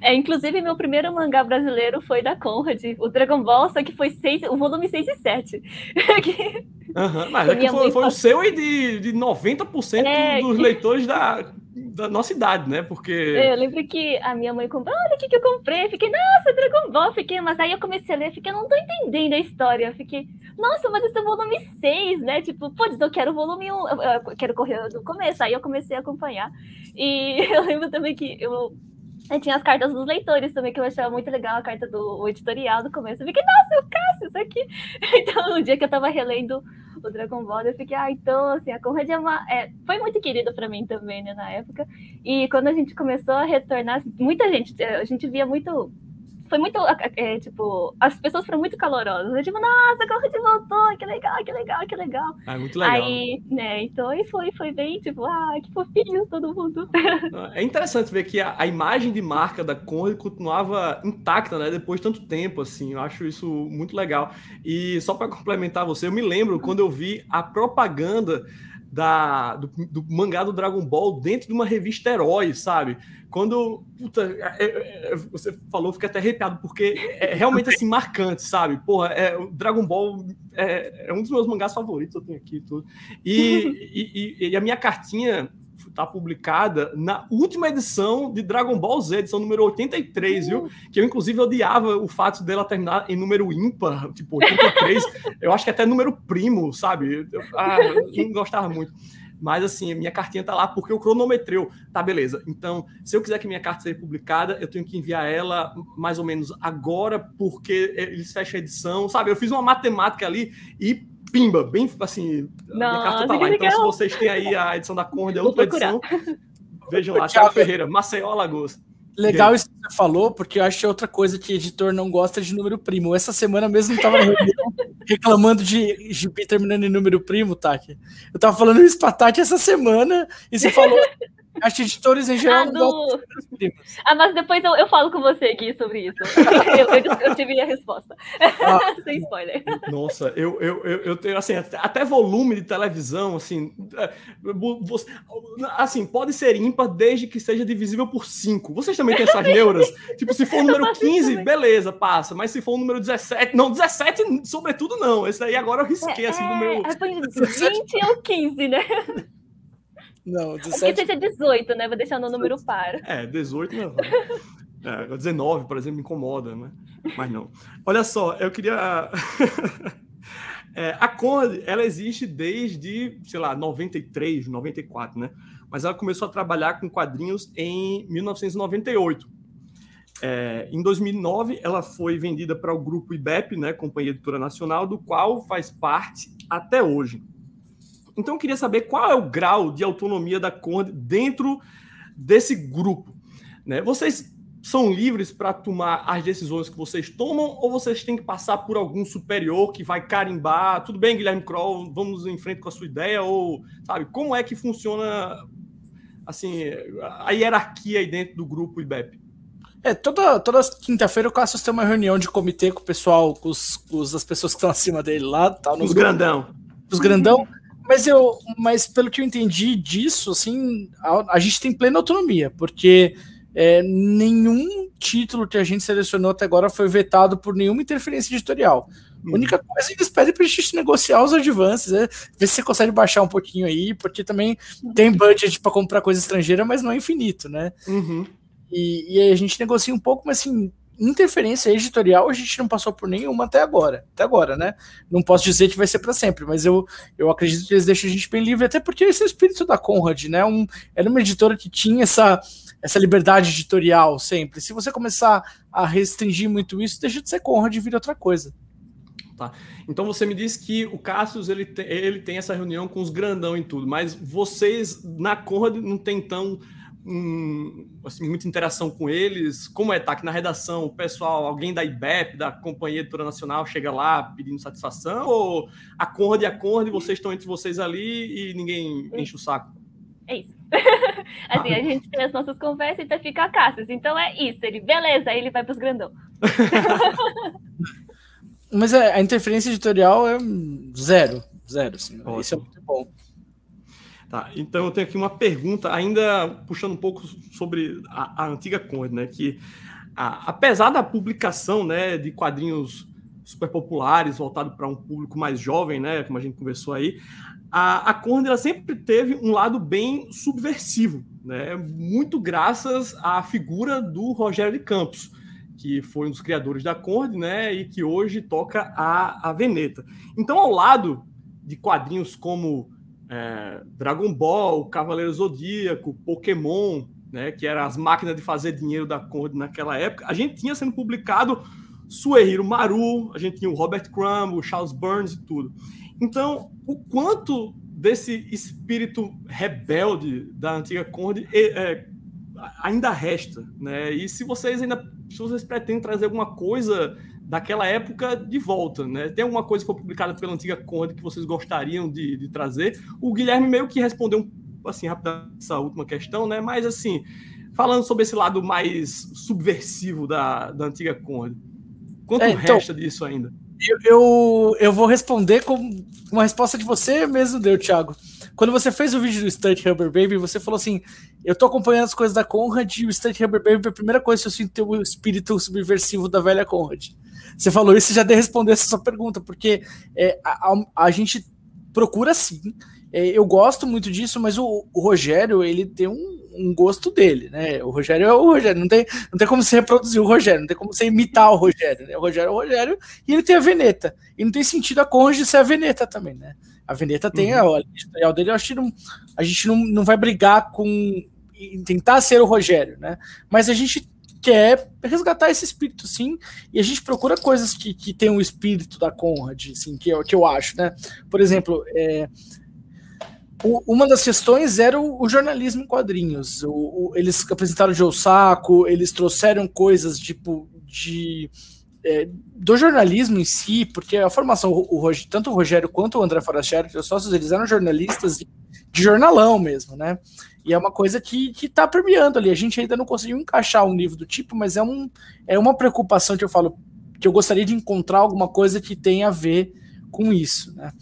Inclusive, meu primeiro mangá brasileiro foi da Conrad, o Dragon Ball, só que foi o volume 6 e 7. Mas foi o seu e de 90% dos leitores da nossa idade, né? Porque... Eu lembro que a minha mãe comprou, olha o que eu comprei. Fiquei, nossa, Dragon Ball. Mas aí eu comecei a ler, fiquei, não tô entendendo a história. Fiquei, nossa, mas esse é o volume 6, né? Tipo, pô, eu quero o volume 1, eu quero correr do começo. Aí eu comecei a acompanhar. E eu lembro também que eu tinha as cartas dos leitores também, que eu achava muito legal, a carta do editorial do começo. Eu fiquei, nossa, eu caço isso aqui. Então, no dia que eu tava relendo o Dragon Ball, eu fiquei, então, assim, a Conrad foi muito querida pra mim também, né, na época. E quando a gente começou a retornar, muita gente, a gente via muito... Foi muito, tipo, as pessoas foram muito calorosas. Eu, tipo, nossa, a Conrad voltou, que legal, que legal, que legal. Muito legal. Aí, né, então, foi bem, tipo, que fofinho todo mundo. É interessante ver que a imagem de marca da Conrad continuava intacta, né, depois de tanto tempo, assim. Eu acho isso muito legal. E só para complementar você, eu me lembro quando eu vi a propaganda do mangá do Dragon Ball dentro de uma revista Herói, sabe? Quando você falou, fiquei até arrepiado, porque é realmente assim, marcante, sabe? Porra, o Dragon Ball é um dos meus mangás favoritos, eu tenho aqui e tudo. E a minha cartinha está publicada na última edição de Dragon Ball Z, edição número 83, viu? Que eu, inclusive, odiava o fato dela terminar em número ímpar, tipo 83, eu acho que até número primo, sabe? Eu não gostava muito. Mas, assim, minha cartinha tá lá porque eu cronometrei. Tá, beleza. Então, se eu quiser que minha carta seja publicada, eu tenho que enviar ela mais ou menos agora, porque eles fecham a edição, sabe? Eu fiz uma matemática ali e pimba, bem assim, minha carta tá lá. Então, se vocês têm aí a edição da Conrad, a última edição, vejam lá. Thiago Ferreira, Maceió, Alagoas. Legal isso que você falou, porque eu acho que é outra coisa que editor não gosta de número primo. Essa semana mesmo eu tava reclamando de gibi terminando em número primo, Taki. Eu tava falando isso pra Tati essa semana, e você falou... Acho que editores em geral não gostam dos primos. Mas depois eu falo com você, Gui, sobre isso. Eu tive a resposta. Sem spoiler. Nossa, eu tenho, assim, até volume de televisão, assim, pode ser ímpar desde que seja divisível por 5. Vocês também têm essas neuras? Tipo, se for o número 15, beleza, passa. Mas se for o número 17... Não, 17, sobretudo, não. Esse aí agora eu risquei, assim, do meu... Foi 20 ou 15, né? Não, 17... Porque seja 18, né? Vou deixar no número par. 18 não. 19, por exemplo, me incomoda, né? Mas não. Olha só, eu queria... a Conrad, ela existe desde, sei lá, 93, 94, né? Mas ela começou a trabalhar com quadrinhos em 1998. Em 2009, ela foi vendida para o grupo IBEP, né? Companhia Editora Nacional, do qual faz parte até hoje. Então, eu queria saber qual é o grau de autonomia da Conrad dentro desse grupo, né? Vocês são livres para tomar as decisões que vocês tomam ou vocês têm que passar por algum superior que vai carimbar? Tudo bem, Guilherme Kroll, vamos em frente com a sua ideia? Ou, sabe, como é que funciona assim, a hierarquia aí dentro do grupo IBEP? Toda quinta-feira o Cassius tem uma reunião de comitê com o pessoal, com as pessoas que estão acima dele lá. Tal, os grandão. Os grandão. Mas pelo que eu entendi disso, assim, a gente tem plena autonomia, porque nenhum título que a gente selecionou até agora foi vetado por nenhuma interferência editorial. A única coisa, eles pedem pra gente negociar os advances, ver se você consegue baixar um pouquinho aí, porque também tem budget para comprar coisa estrangeira, mas não é infinito, né? Uhum. E aí a gente negocia um pouco, mas assim, interferência editorial a gente não passou por nenhuma até agora, né? Não posso dizer que vai ser para sempre, mas eu acredito que eles deixam a gente bem livre, até porque esse é o espírito da Conrad, né? Era uma editora que tinha essa liberdade editorial sempre. Se você começar a restringir muito isso, deixa de ser Conrad e vira outra coisa. Tá. Então você me disse que o Cassius ele tem essa reunião com os grandão e tudo, mas vocês na Conrad não tem então assim, muita interação com eles? Como tá aqui na redação, o pessoal, alguém da IBEP, da Companhia Editora Nacional, chega lá pedindo satisfação? Ou a Conrad e a Conrad, vocês estão entre vocês ali e ninguém enche o saco? É isso. Assim, a gente tem as nossas conversas e então fica a Cassius. Então é isso, beleza, aí ele vai para os grandão. Mas a interferência editorial é zero, assim. Isso é muito bom. Tá, então eu tenho aqui uma pergunta, ainda puxando um pouco sobre a antiga Conrad, né? Que apesar da publicação, né, de quadrinhos super populares, voltado para um público mais jovem, né? Como a gente conversou aí, a Conrad ela sempre teve um lado bem subversivo, né? Muito graças à figura do Rogério de Campos, que foi um dos criadores da Conrad, né? E que hoje toca a Veneta. Então, ao lado de quadrinhos como Dragon Ball, Cavaleiro Zodíaco, Pokémon, né? Que eram as máquinas de fazer dinheiro da Conrad naquela época, a gente tinha sendo publicado Suehiro Maru, a gente tinha o Robert Crumb, o Charles Burns e tudo. Então, o quanto desse espírito rebelde da antiga Conrad ainda resta, né? E se vocês pretendem trazer alguma coisa daquela época de volta, né? Tem alguma coisa que foi publicada pela antiga Conrad que vocês gostariam de trazer? O Guilherme meio que respondeu assim rapidamente essa última questão, né? Mas assim, falando sobre esse lado mais subversivo da antiga Conrad, quanto resta disso ainda? Eu vou responder com uma resposta de você mesmo deu, Thiago. Quando você fez o vídeo do Stunt Rubber Baby, você falou assim, eu tô acompanhando as coisas da Conrad e o Stunt Rubber Baby é a primeira coisa que eu sinto o espírito subversivo da velha Conrad. Você falou isso e já deu responder essa sua pergunta, porque a gente procura sim. Eu gosto muito disso, mas o Rogério, ele tem um gosto dele, né? O Rogério é o Rogério, não tem como você reproduzir o Rogério, não tem como você imitar o Rogério, né? O Rogério é o Rogério e ele tem a Veneta. E não tem sentido a Conrad ser a Veneta também, né? A Veneta tem a editorial dele, eu acho que a gente não vai brigar em tentar ser o Rogério, né? Mas a gente quer resgatar esse espírito, sim, e a gente procura coisas que tem um espírito da Conrad, assim, que eu acho, né? Por exemplo, uma das questões era o jornalismo em quadrinhos. Eles apresentaram o Joe Sacco, eles trouxeram coisas tipo do jornalismo em si, porque a formação, tanto o Rogério quanto o André Forastieri, os sócios, eles eram jornalistas de jornalão mesmo, né? E é uma coisa que tá permeando ali. A gente ainda não conseguiu encaixar um livro do tipo, mas é uma preocupação que eu falo, que eu gostaria de encontrar alguma coisa que tenha a ver com isso, né?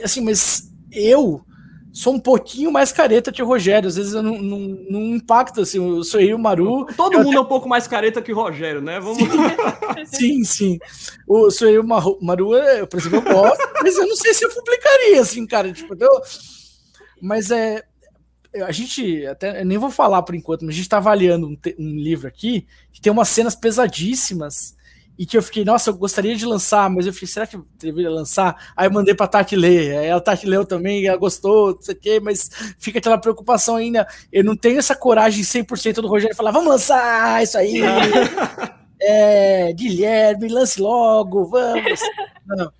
Assim, mas eu sou um pouquinho mais careta que o Rogério, às vezes eu não impacto, assim, eu sou eu, o Maru... Todo mundo é um pouco mais careta que o Rogério, né? Vamos... Sim. O sou eu, o Maru, por exemplo, eu gosto, mas eu não sei se eu publicaria, assim, cara, tipo, mas a gente, até nem vou falar por enquanto, mas a gente tá avaliando um livro aqui, que tem umas cenas pesadíssimas, e que eu fiquei, nossa, eu gostaria de lançar, mas eu fiquei, será que eu deveria lançar? Aí eu mandei pra Tati ler, aí a Tati leu também, ela gostou, não sei o quê, mas fica aquela preocupação ainda, eu não tenho essa coragem 100% do Rogério falar, vamos lançar isso aí, Guilherme, lance logo, vamos. Não.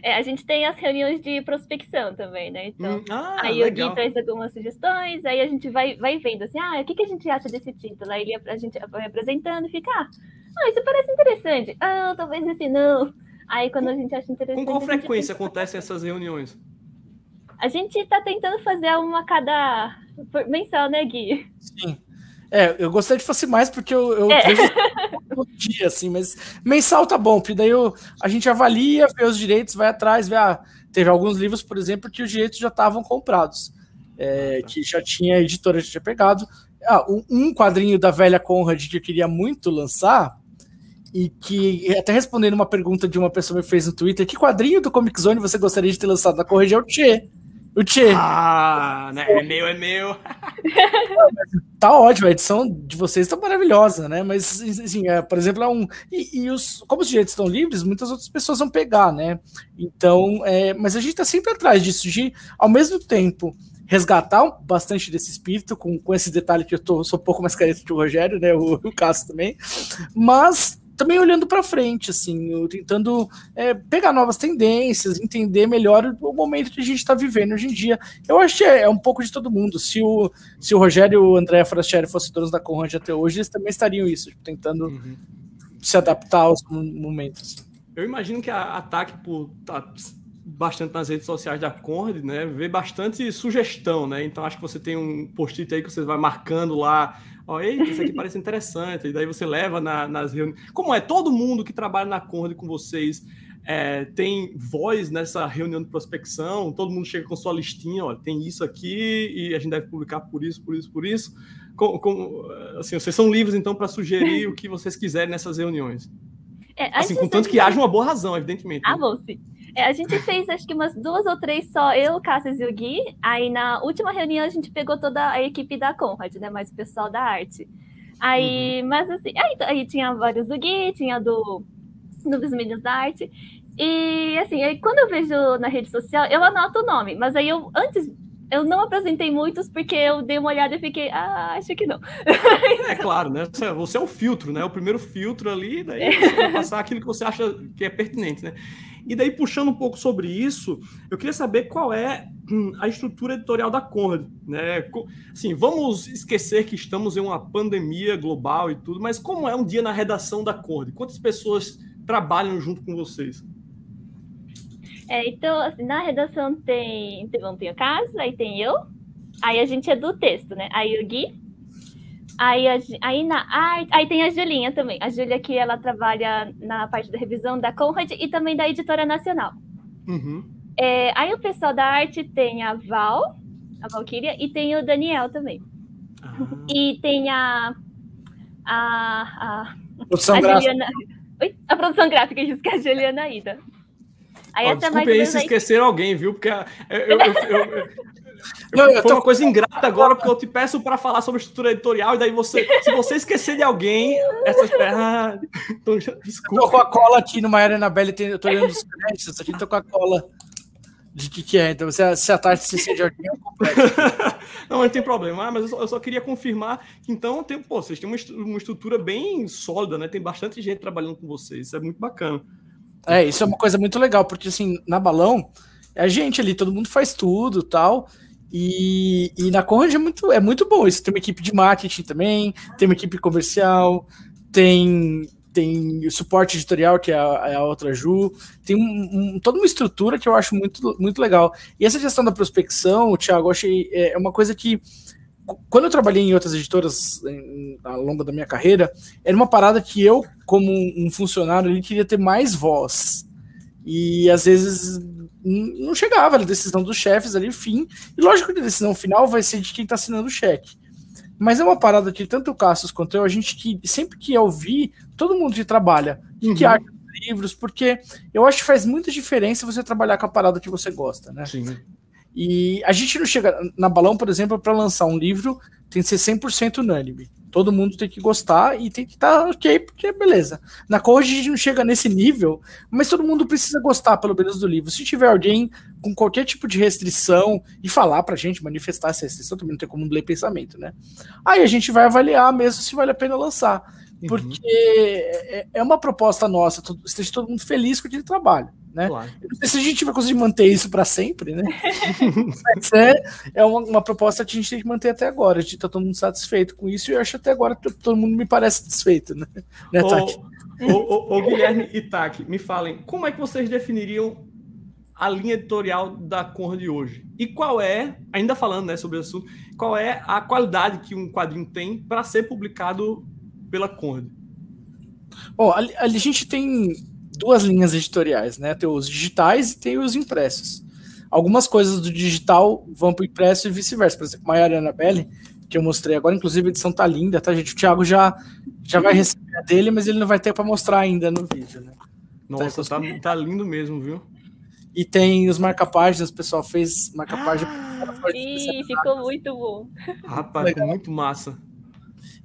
A gente tem as reuniões de prospecção também, né? Então, aí legal. o Gui traz algumas sugestões, aí a gente vai vendo assim, o que a gente acha desse título? Aí a gente vai apresentando e fica, isso parece interessante. Talvez esse não. Aí quando a gente acha interessante... Com qual frequência acontecem essas reuniões? A gente tá tentando fazer uma mensal, né, Gui? Sim. Eu gostaria que fosse mais, porque eu vejo todo dia, assim, mas mensal tá bom, porque daí a gente avalia, vê os direitos, vai atrás, teve alguns livros, por exemplo, que os direitos já estavam comprados, que já tinha, a editora já tinha pegado. Um quadrinho da velha Conrad que eu queria muito lançar, e que, até respondendo uma pergunta de uma pessoa que fez no Twitter, que quadrinho do Comic Zone você gostaria de ter lançado na Conrad? É o Tchê. Né? É meu. Tá ótimo, a edição de vocês tá maravilhosa, né? Mas, assim, por exemplo, como os direitos estão livres, muitas outras pessoas vão pegar, né? Então, mas a gente tá sempre atrás disso, de, ao mesmo tempo, resgatar bastante desse espírito, com esse detalhe que sou um pouco mais careta que o Rogério, né? O Cássio também, mas também olhando para frente, assim, tentando pegar novas tendências, entender melhor o momento que a gente está vivendo hoje em dia. Eu acho que é um pouco de todo mundo. Se o Rogério e o André Forastieri fossem donos da Conrad até hoje, eles também estariam tentando se adaptar aos momentos. Eu imagino que a TAC, por estar bastante nas redes sociais da Conrad, né, vê bastante sugestão, né? Então acho que você tem um post-it aí que você vai marcando lá, eita, isso aqui parece interessante, e daí você leva nas reuniões. Como todo mundo que trabalha na Conrad com vocês tem voz nessa reunião de prospecção, todo mundo chega com sua listinha, tem isso aqui e a gente deve publicar por isso. Assim, vocês são livres então para sugerir o que vocês quiserem nessas reuniões. Assim, contanto que haja uma boa razão, evidentemente. Ah, bom, sim. A gente fez, acho que umas 2 ou 3 só, eu, Cassius e o Gui. Aí, na última reunião, a gente pegou toda a equipe da Conrad, né? Mais o pessoal da arte. Aí, mas assim, aí tinha vários do Gui, tinha dos meninos da arte. E, assim, aí, quando eu vejo na rede social, eu anoto o nome. Mas aí, eu não apresentei muitos, porque eu dei uma olhada e fiquei, acho que não. É claro, né? Você é o filtro, né? O primeiro filtro ali, daí você vai passar aquilo que você acha que é pertinente, né? E daí, puxando um pouco sobre isso, eu queria saber qual é a estrutura editorial da Conrad, né? Assim, vamos esquecer que estamos em uma pandemia global e tudo, mas como é um dia na redação da Conrad? Quantas pessoas trabalham junto com vocês? Então, assim, na redação tem o Cassius, aí tem eu, aí a gente é do texto, né? Aí o Gui, aí na arte, aí tem a Julinha também. A Júlia que ela trabalha na parte da revisão da Conrad e também da Editora Nacional. Aí o pessoal da arte tem a Valquíria, e tem o Daniel também. E tem a produção gráfica. Juliana... Oi? A produção gráfica, diz que é a Juliana Ida. Aí desculpe aí se esqueceram alguém, viu? Porque foi uma coisa ingrata agora, porque eu te peço para falar sobre estrutura editorial, e daí se você esquecer de alguém, então, desculpa. Eu tô com a cola aqui no Maiara Anabelle, eu tô olhando os créditos, aqui tô com a cola de que é. Então, se a Tati se de alguém, eu completo. Não tem problema, mas eu só queria confirmar que, então, vocês têm uma estrutura bem sólida, né? Tem bastante gente trabalhando com vocês, isso é muito bacana. Isso é uma coisa muito legal, porque assim, na Balão, a gente ali, todo mundo faz tudo e tal, e na Conrad é muito bom isso. Tem uma equipe de marketing também, tem uma equipe comercial, tem o suporte editorial, que é a outra Ju, tem toda uma estrutura que eu acho muito, muito legal. E essa gestão da prospecção, Thiago, eu achei uma coisa que, quando eu trabalhei em outras editoras ao longo da minha carreira, era uma parada que eu, como um funcionário, ele queria ter mais voz. E às vezes não chegava a decisão dos chefes ali, enfim. E lógico que a decisão final vai ser de quem está assinando o cheque. Mas é uma parada que tanto o Cassius quanto eu, a gente que sempre que ouvir, todo mundo que trabalha, que acha livros, porque eu acho que faz muita diferença você trabalhar com a parada que você gosta, né? Sim. E a gente não chega na Balão, por exemplo, para lançar um livro, tem que ser 100% unânime. Todo mundo tem que gostar e tem que estar ok, porque beleza. Na Conrad a gente não chega nesse nível, mas todo mundo precisa gostar, pelo menos, do livro. Se tiver alguém com qualquer tipo de restrição e falar pra gente, manifestar essa restrição, também não tem como ler pensamento, né? Aí a gente vai avaliar mesmo se vale a pena lançar. Porque é uma proposta nossa, esteja todo mundo feliz com aquele trabalho, né? Claro. Eu não sei se a gente vai conseguir manter isso para sempre, né? Mas é uma proposta que a gente tem que manter até agora. A gente está todo mundo satisfeito com isso e eu acho até agora que todo mundo me parece satisfeito, né? Ô Guilherme e Taki, me falem, como é que vocês definiriam a linha editorial da Conrad hoje? E qual é, ainda falando, né, sobre o assunto, qual é a qualidade que um quadrinho tem para ser publicado pela Conrad? Bom, a gente tem 2 linhas editoriais, né? Tem os digitais e tem os impressos. Algumas coisas do digital vão para o impresso e vice-versa. Por exemplo, Maiara Anabelle, que eu mostrei agora, inclusive a edição tá linda, tá, gente? O Thiago já vai receber a dele, mas ele não vai ter para mostrar ainda no vídeo, né? Nossa, tá lindo mesmo, viu? E tem os marca-páginas, o pessoal fez marca-página. Sim, ficou muito bom. Rapaz, ficou muito massa.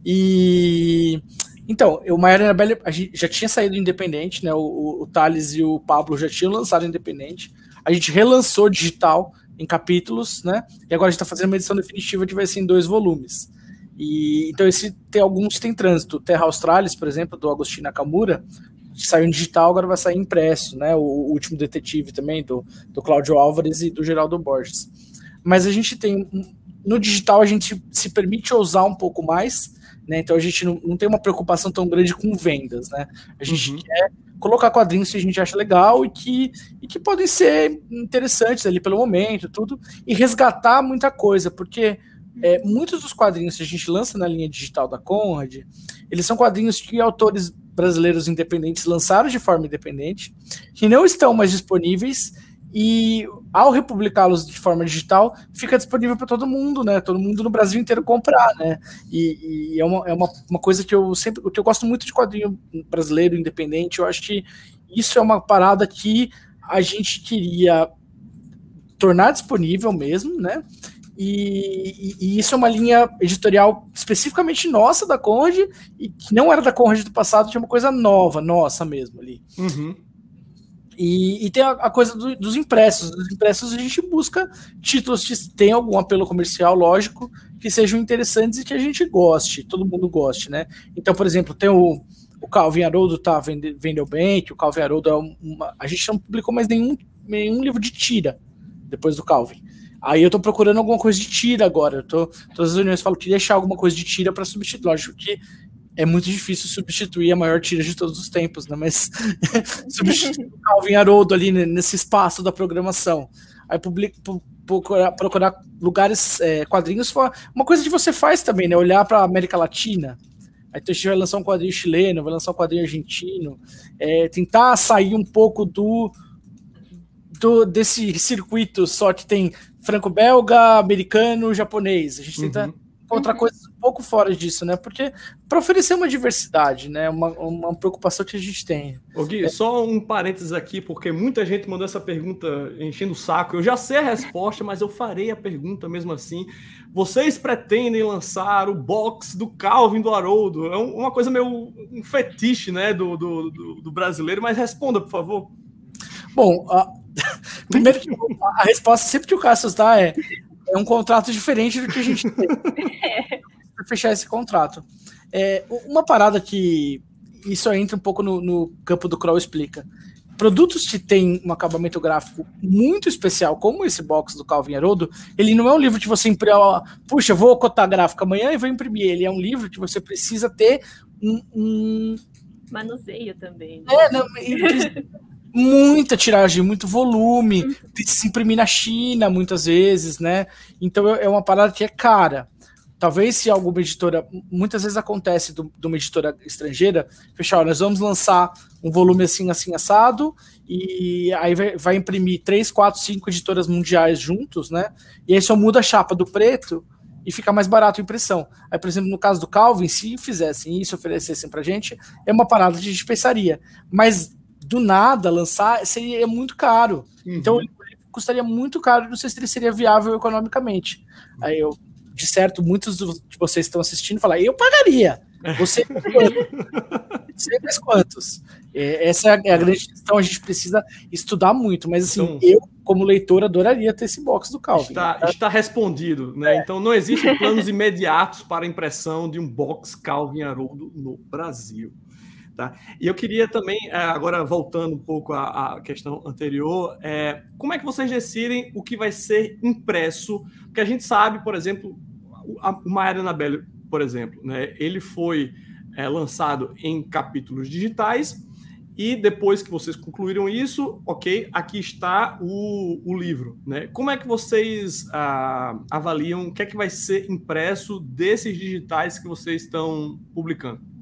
E então, o Maiara Anabelle a gente já tinha saído independente, né? O Thales e o Pablo já tinham lançado independente. A gente relançou digital em capítulos, né? E agora a gente está fazendo uma edição definitiva que vai ser em 2 volumes. E então tem alguns que tem trânsito. Terra Australis, por exemplo, do Agostinho Nakamura, que saiu em digital, agora vai sair impresso, né? O Último Detetive também, do Cláudio Álvares e do Geraldo Borges. Mas a gente tem no digital a gente se permite ousar um pouco mais, né? Então a gente não tem uma preocupação tão grande com vendas, né? A gente quer colocar quadrinhos que a gente acha legal e que podem ser interessantes ali pelo momento, tudo, e resgatar muita coisa, porque muitos dos quadrinhos que a gente lança na linha digital da Conrad, eles são quadrinhos que autores brasileiros independentes lançaram de forma independente, que não estão mais disponíveis e ao republicá-los de forma digital, fica disponível para todo mundo, né? Todo mundo no Brasil inteiro comprar, né? E é uma coisa que eu gosto muito de quadrinho brasileiro independente. Eu acho que isso é uma parada que a gente queria tornar disponível mesmo, né? E isso é uma linha editorial especificamente nossa da Conrad, e que não era da Conrad do passado, tinha uma coisa nova, nossa mesmo ali. Uhum. E tem a coisa dos impressos. Dos impressos a gente busca títulos que tem algum apelo comercial, lógico, que sejam interessantes e que a gente goste, todo mundo goste, né? Então, por exemplo, tem o Calvin Haroldo vendeu bem, que o Calvin Haroldo a gente não publicou mais nenhum livro de tira depois do Calvin. Aí eu tô procurando alguma coisa de tira agora. Todas as reuniões falo que deixar alguma coisa de tira para substituir. Lógico que é muito difícil substituir a maior tira de todos os tempos, né? Mas substituir o Calvin Haroldo ali nesse espaço da programação. Aí procurar lugares, quadrinhos, uma coisa que você faz também, né? Olhar para a América Latina. Aí a gente vai lançar um quadrinho chileno, vai lançar um quadrinho argentino. Tentar sair um pouco desse circuito só que tem franco-belga, americano, japonês. A gente tenta encontrar coisas um pouco fora disso, né? Porque para oferecer uma diversidade, né? Uma preocupação que a gente tem. Ô Gui, só um parênteses aqui, porque muita gente mandou essa pergunta enchendo o saco. Eu já sei a resposta, mas eu farei a pergunta mesmo assim. Vocês pretendem lançar o box do Calvin do Haroldo? É uma coisa meio um fetiche, né, do brasileiro, mas responda, por favor. Bom, primeiro que a resposta sempre que o Cassius dá é um contrato diferente do que a gente tem para fechar esse contrato. Uma parada que isso entra um pouco no campo do Kroll explica. Produtos que têm um acabamento gráfico muito especial, como esse box do Calvin Haroldo, ele não é um livro que você imprime, puxa, vou cotar gráfico amanhã e vou imprimir. Ele é um livro que você precisa ter manuseio também. Né? Muita tiragem, muito volume, precisa imprimir na China muitas vezes, né? Então é uma parada que é cara. Talvez se alguma editora, muitas vezes acontece de uma editora estrangeira, fechar, nós vamos lançar um volume assim, assado, e aí vai imprimir 3, 4, 5 editoras mundiais juntos, né? E aí só muda a chapa do preto e fica mais barato a impressão. Aí, por exemplo, no caso do Calvin, se fizessem isso, oferecessem pra gente, é uma parada que a gente pensaria. Mas do nada lançar seria muito caro. Então ele custaria muito caro, não sei se ele seria viável economicamente. Aí de certo, muitos de vocês estão assistindo falam, eu pagaria. Você mais quantos? Essa é a grande questão, a gente precisa estudar muito, mas assim, então, eu, como leitor, adoraria ter esse box do Calvin. Está respondido, né? Então não existem planos imediatos para a impressão de um box Calvin Haroldo no Brasil. Tá? E eu queria também, agora voltando um pouco à questão anterior, como é que vocês decidem o que vai ser impresso? Porque a gente sabe, por exemplo, o Maiara Annabelle, por exemplo, né, ele foi lançado em capítulos digitais e depois que vocês concluíram isso, ok, aqui está o livro. Né? Como é que vocês avaliam o que é que vai ser impresso desses digitais que vocês estão publicando?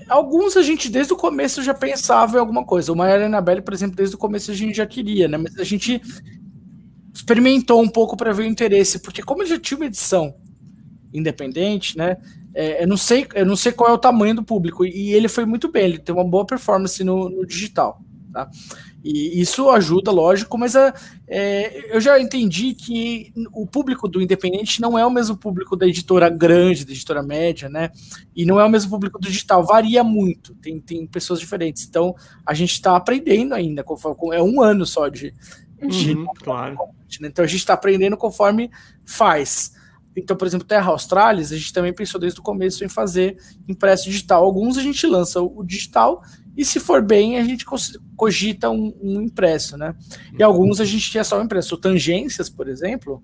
Alguns a gente, desde o começo, já pensava em alguma coisa. O Maiara Annabelle, por exemplo, desde o começo a gente já queria, né? Mas a gente experimentou um pouco para ver o interesse, porque como ele já tinha uma edição independente, né? Eu não sei qual é o tamanho do público, e ele foi muito bem, ele tem uma boa performance no digital, tá? E isso ajuda, lógico, mas eu já entendi que o público do independente não é o mesmo público da editora grande, da editora média, né? E não é o mesmo público do digital, varia muito, tem pessoas diferentes. Então, a gente está aprendendo ainda, é um ano só de claro. Né? Então, a gente está aprendendo conforme faz. Então, por exemplo, Terra Australis, a gente também pensou desde o começo em fazer impresso digital. Alguns a gente lança o digital, e se for bem, a gente cogita um impresso, né? E alguns a gente tinha só o impresso. O Tangências, por exemplo,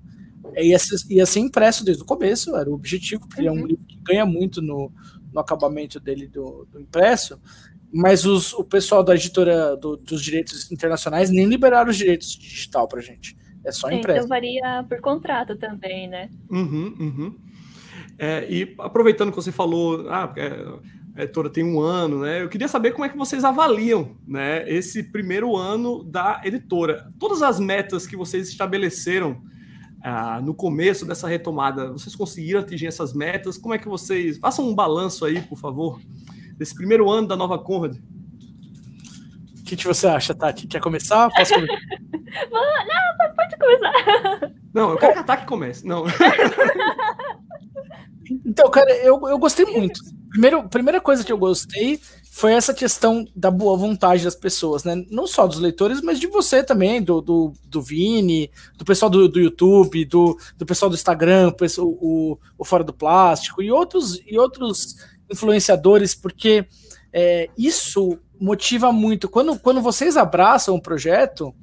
ia ser impresso desde o começo, era o objetivo, porque ele é um livro que ganha muito no acabamento dele do impresso, mas o pessoal da editora dos direitos internacionais nem liberaram os direitos digital pra gente. É só impresso. Então varia por contrato também, né? E aproveitando que você falou, A editora tem 1 ano, né? Eu queria saber como é que vocês avaliam, né, esse primeiro ano da editora. Todas as metas que vocês estabeleceram no começo dessa retomada, vocês conseguiram atingir essas metas? Como é que vocês... Façam um balanço aí, por favor, desse primeiro ano da nova Conrad. O que você acha, Tati? Quer começar? Posso começar? Não, pode começar. Não, eu quero que a Tati comece. Não. Então, cara, eu gostei muito. Primeira coisa que eu gostei foi essa questão da boa vontade das pessoas, né? Não só dos leitores, mas de você também, do Vini, do pessoal do YouTube, do pessoal do Instagram, o Fora do Plástico e outros influenciadores, porque isso motiva muito. Quando vocês abraçam o projeto,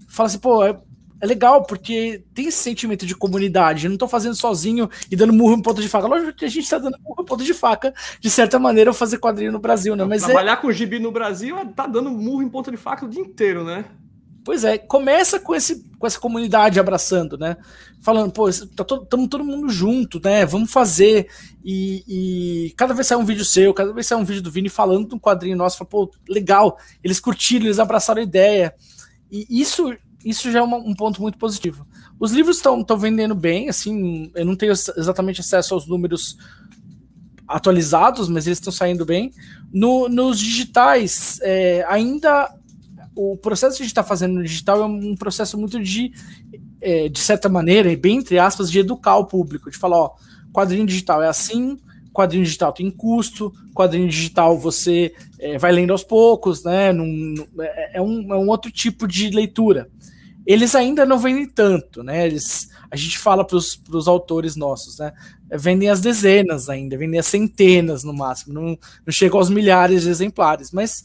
fala assim, pô, é legal, porque tem esse sentimento de comunidade. Eu não tô fazendo sozinho e dando murro em ponta de faca. Lógico que a gente tá dando murro em ponta de faca, de certa maneira, fazer quadrinho no Brasil, né? Mas trabalhar com gibi no Brasil tá dando murro em ponta de faca o dia inteiro, né? Pois é, começa com essa comunidade abraçando, né? Falando, pô, estamos todo mundo junto, né? Vamos fazer. E cada vez sai um vídeo seu, cada vez sai um vídeo do Vini falando de um quadrinho nosso. Fala, pô, legal, eles curtiram, eles abraçaram a ideia. E isso já é um ponto muito positivo. Os livros estão vendendo bem, assim, eu não tenho exatamente acesso aos números atualizados, mas eles estão saindo bem. Nos digitais, ainda o processo que a gente está fazendo no digital é um processo muito de certa maneira, bem entre aspas, de educar o público, de falar, ó, quadrinho digital é assim, quadrinho digital tem custo, quadrinho digital você vai lendo aos poucos, né? É um outro tipo de leitura. Eles ainda não vendem tanto, né? A gente fala para os autores nossos, né? Vendem as dezenas ainda, vendem as centenas no máximo, não chegam aos milhares de exemplares, mas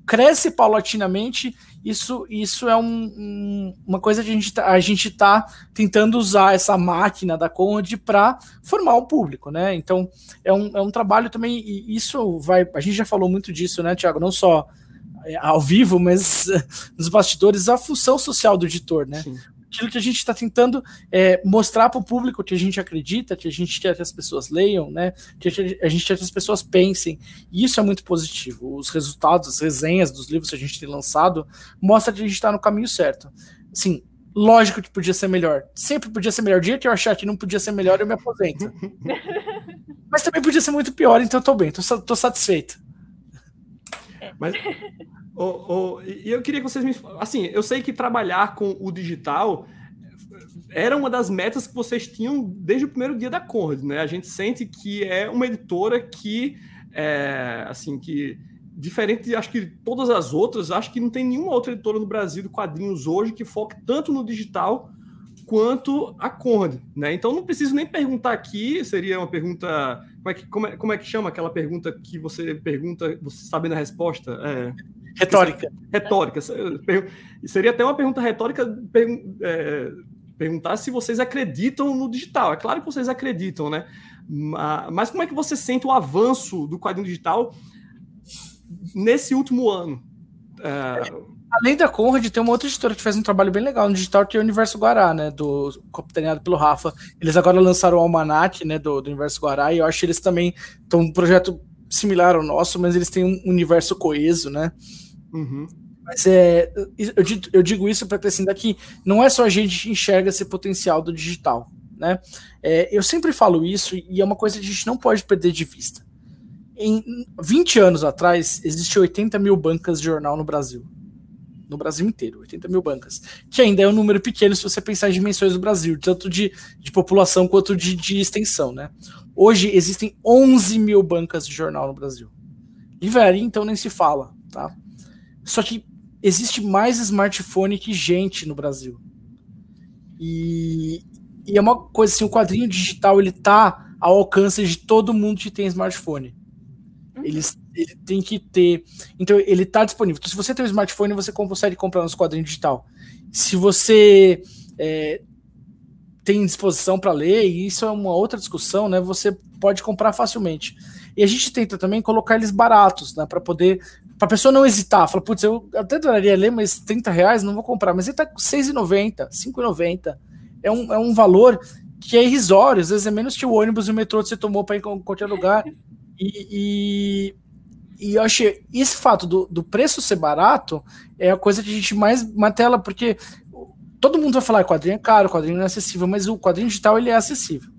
cresce paulatinamente. Isso é uma coisa que a gente tá tentando usar essa máquina da Conrad para formar um público, né? Então é um trabalho também, e isso a gente já falou muito disso, né, Thiago? Não só ao vivo, mas nos bastidores, a função social do editor, né? Sim. Aquilo que a gente está tentando mostrar para o público que a gente acredita, que a gente quer que as pessoas leiam, né? Que a gente quer que as pessoas pensem. E isso é muito positivo. Os resultados, as resenhas dos livros que a gente tem lançado mostram que a gente está no caminho certo. Assim, lógico que podia ser melhor. Sempre podia ser melhor. O dia que eu achar que não podia ser melhor, eu me aposento. Mas também podia ser muito pior, então eu tô bem, tô satisfeito. Mas e eu queria que vocês me... Assim, eu sei que trabalhar com o digital era uma das metas que vocês tinham desde o primeiro dia da Conrad, né? A gente sente que é uma editora que, assim, que diferente, acho que todas as outras, acho que não tem nenhuma outra editora no Brasil de quadrinhos hoje que foque tanto no digital quanto a Conrad, né? Então não preciso nem perguntar aqui, seria uma pergunta... Como é que chama aquela pergunta que você pergunta, você sabendo a resposta? Retórica. Retórica. Seria até uma pergunta retórica perguntar se vocês acreditam no digital. É claro que vocês acreditam, né? Mas como é que você sente o avanço do quadrinho digital nesse último ano? Além da Conrad, tem uma outra editora que faz um trabalho bem legal no digital, que é o Universo Guará, né, capitaneado pelo Rafa. Eles agora lançaram o Almanac, né, do Universo Guará, e eu acho que eles também estão um projeto similar ao nosso, mas eles têm um universo coeso, né? Uhum. Mas eu digo isso para acrescentar que não é só a gente que enxerga esse potencial do digital, né? Eu sempre falo isso, e é uma coisa que a gente não pode perder de vista. Em 20 anos atrás, existiam 80 mil bancas de jornal no Brasil. No Brasil inteiro, 80 mil bancas. Que ainda é um número pequeno se você pensar em dimensões do Brasil, tanto de população quanto de extensão, né? Hoje existem 11 mil bancas de jornal no Brasil. Livraria, então, nem se fala, tá? Só que existe mais smartphone que gente no Brasil. E é uma coisa assim, o quadrinho digital, ele tá ao alcance de todo mundo que tem smartphone. Ele tem que ter... Então, ele está disponível. Então, se você tem um smartphone, você consegue comprar nosso quadrinho digital. Se você tem disposição para ler, e isso é uma outra discussão, né? Você pode comprar facilmente. E a gente tenta também colocar eles baratos, né? Para a pessoa não hesitar. Fala, putz, eu até adoraria ler, mas R$30 não vou comprar. Mas ele está com R$6,90, R$5,90. É um valor que é irrisório. Às vezes é menos que o ônibus e o metrô que você tomou para ir em qualquer lugar. E eu achei esse fato do preço ser barato é a coisa que a gente mais martela, porque todo mundo vai falar que quadrinho é caro, quadrinho não é acessível, mas o quadrinho digital ele é acessível.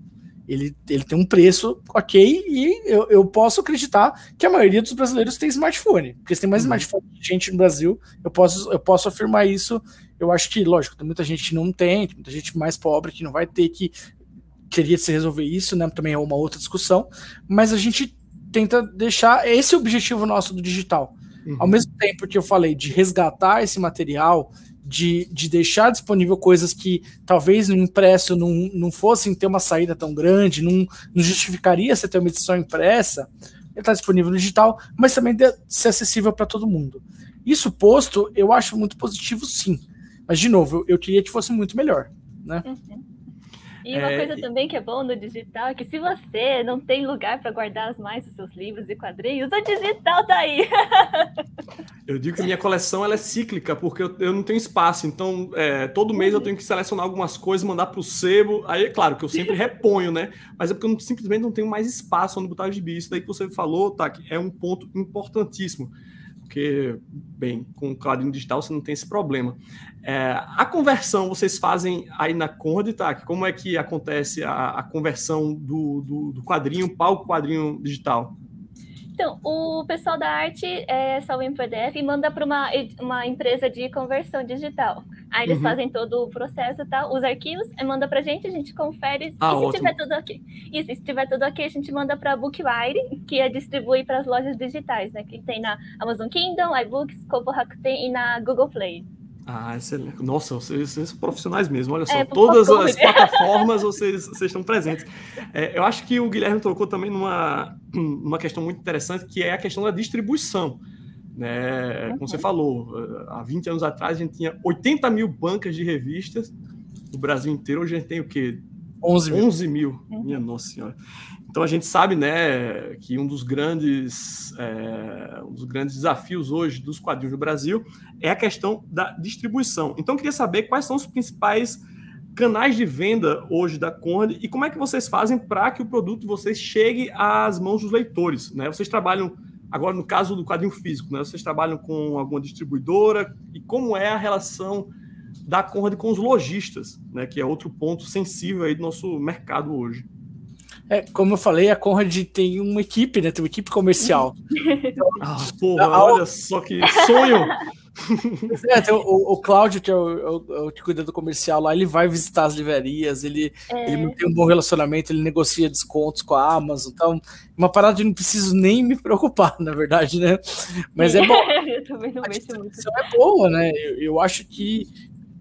Ele tem um preço ok, e eu posso acreditar que a maioria dos brasileiros tem smartphone, porque se tem mais smartphone que gente no Brasil, eu posso afirmar isso. Eu acho que, lógico, tem muita gente que não tem muita gente mais pobre que não vai ter, que queria se resolver isso, né? Também é uma outra discussão, mas a gente tenta deixar esse objetivo nosso do digital. Ao mesmo tempo que eu falei de resgatar esse material, de deixar disponível coisas que talvez no impresso não fossem ter uma saída tão grande, não justificaria você ter uma edição impressa, ele está disponível no digital, mas também de ser acessível para todo mundo. Isso posto, eu acho muito positivo, sim. Mas, de novo, eu queria que fosse muito melhor, né? E uma coisa também que é bom no digital é que se você não tem lugar para guardar mais os seus livros e quadrinhos, o digital tá aí. Eu digo que minha coleção ela é cíclica, porque eu não tenho espaço. Então, todo mês eu tenho que selecionar algumas coisas, mandar para o sebo. Aí, é claro que eu sempre reponho, né? Mas é porque eu simplesmente não tenho mais espaço onde botar gibi. Isso daí que você falou, tá, que é um ponto importantíssimo. Porque, bem, com o quadrinho digital você não tem esse problema. A conversão vocês fazem aí na Conrad, tá? Como é que acontece a conversão do quadrinho para o quadrinho digital? Então, o pessoal da arte salva em PDF e manda para uma empresa de conversão digital. Aí eles fazem todo o processo, tá? Os arquivos, manda pra gente, a gente confere. E se tiver tudo ok. E se tiver tudo ok, a gente manda para a Bookwire, que distribui para as lojas digitais, né? Que tem na Amazon Kindle, iBooks, Kobo Rakuten e na Google Play. Ah, excelente. Nossa, vocês são profissionais mesmo. Olha só, todas as plataformas vocês estão presentes. Eu acho que o Guilherme tocou também numa questão muito interessante, que é a questão da distribuição. Né? Como você falou, há 20 anos atrás a gente tinha 80 mil bancas de revistas no Brasil inteiro. Hoje a gente tem o quê? 11 mil. Minha nossa senhora. Então a gente sabe, né, que um dos grandes desafios hoje dos quadrinhos no Brasil é a questão da distribuição. Então eu queria saber quais são os principais canais de venda hoje da Conrad e como é que vocês fazem para que o produto de vocês chegue às mãos dos leitores, né? Vocês trabalham, agora no caso do quadrinho físico, né, vocês trabalham com alguma distribuidora e como é a relação da Conrad com os lojistas, né, que é outro ponto sensível aí do nosso mercado hoje. Como eu falei, a Conrad tem uma equipe, né? Tem uma equipe comercial. Porra, olha só que sonho! Tem o Cláudio, que é o que cuida do comercial lá, ele vai visitar as livrarias, ele mantém um bom relacionamento, ele negocia descontos com a Amazon, então uma parada que eu não preciso nem me preocupar, na verdade, né? Mas é bom. Eu também não vejo muito. Isso é boa, né? Eu acho que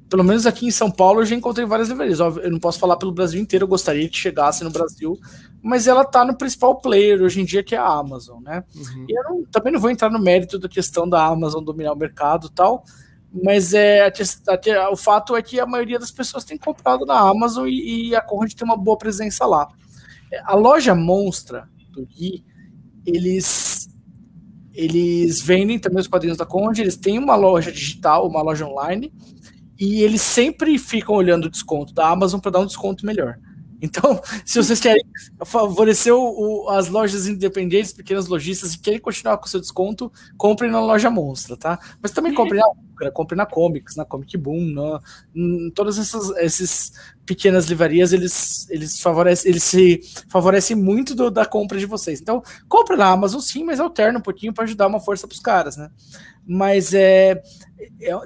pelo menos aqui em São Paulo eu já encontrei várias livrarias. Eu não posso falar pelo Brasil inteiro, eu gostaria que chegasse no Brasil, mas ela tá no principal player hoje em dia, que é a Amazon, né? E eu também não vou entrar no mérito da questão da Amazon dominar o mercado e tal, mas o fato é que a maioria das pessoas tem comprado na Amazon e a Conrad tem uma boa presença lá. A loja Monstra do Gui, eles vendem também os quadrinhos da Conrad, eles têm uma loja digital, uma loja online, e eles sempre ficam olhando o desconto da Amazon para dar um desconto melhor. Então, se vocês querem favorecer as lojas independentes, pequenos lojistas, e querem continuar com o seu desconto, comprem na loja Monstra, tá? Mas também comprem na Comics, na Comic Boom, em todas essas pequenas livrarias, eles se favorecem muito da compra de vocês. Então, compra na Amazon sim, mas alterna um pouquinho para ajudar uma força para os caras, né? Mas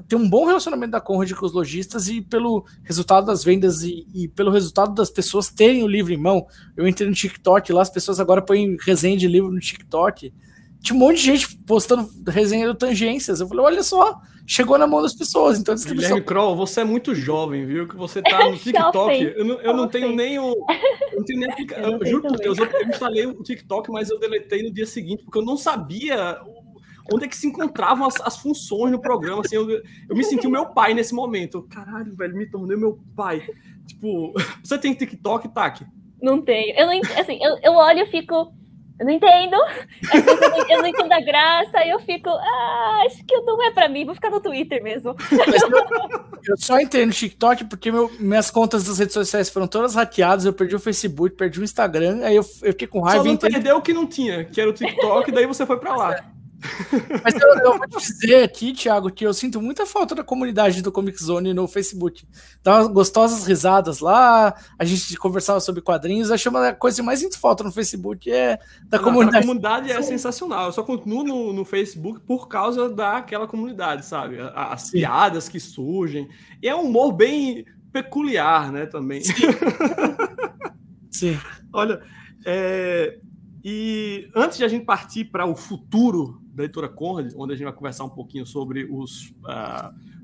tem um bom relacionamento da Conrad com os lojistas, e pelo resultado das vendas e pelo resultado das pessoas terem o livro em mão. Eu entrei no TikTok lá, as pessoas agora põem resenha de livro no TikTok. Tinha um monte de gente postando resenha do Tangências. Eu falei, olha só, chegou na mão das pessoas. Então, Guilherme Kroll, você é muito jovem, viu? Que você tá no TikTok. Eu não tenho nem o... Eu não tenho nem eu juro por Deus, eu instalei o TikTok, mas eu deletei no dia seguinte, porque eu não sabia onde é que se encontravam as funções no programa. Assim, eu me senti o meu pai nesse momento. Caralho, velho, me tornei meu pai. Tipo, você tem TikTok, Taki? Não tenho. Eu olho e fico... Eu não entendo. Às vezes eu não entendo a graça, aí eu fico, acho que não é pra mim, vou ficar no Twitter mesmo. Eu só entendo o TikTok porque minhas contas das redes sociais foram todas hackeadas, eu perdi o Facebook, perdi o Instagram, aí eu fiquei com raiva. Só não perdeu o que não tinha, que era o TikTok, daí você foi pra lá. Mas eu vou te dizer aqui, Thiago, que eu sinto muita falta da comunidade do Comic Zone no Facebook. Dava gostosas risadas lá, a gente conversava sobre quadrinhos, eu acho uma coisa que mais sinto falta no Facebook da comunidade. A comunidade é sensacional, eu só continuo no Facebook por causa daquela comunidade, sabe? As piadas que surgem, e é um humor bem peculiar, né, também. Sim. Olha, e antes de a gente partir para o futuro da Editora Conrad, onde a gente vai conversar um pouquinho sobre o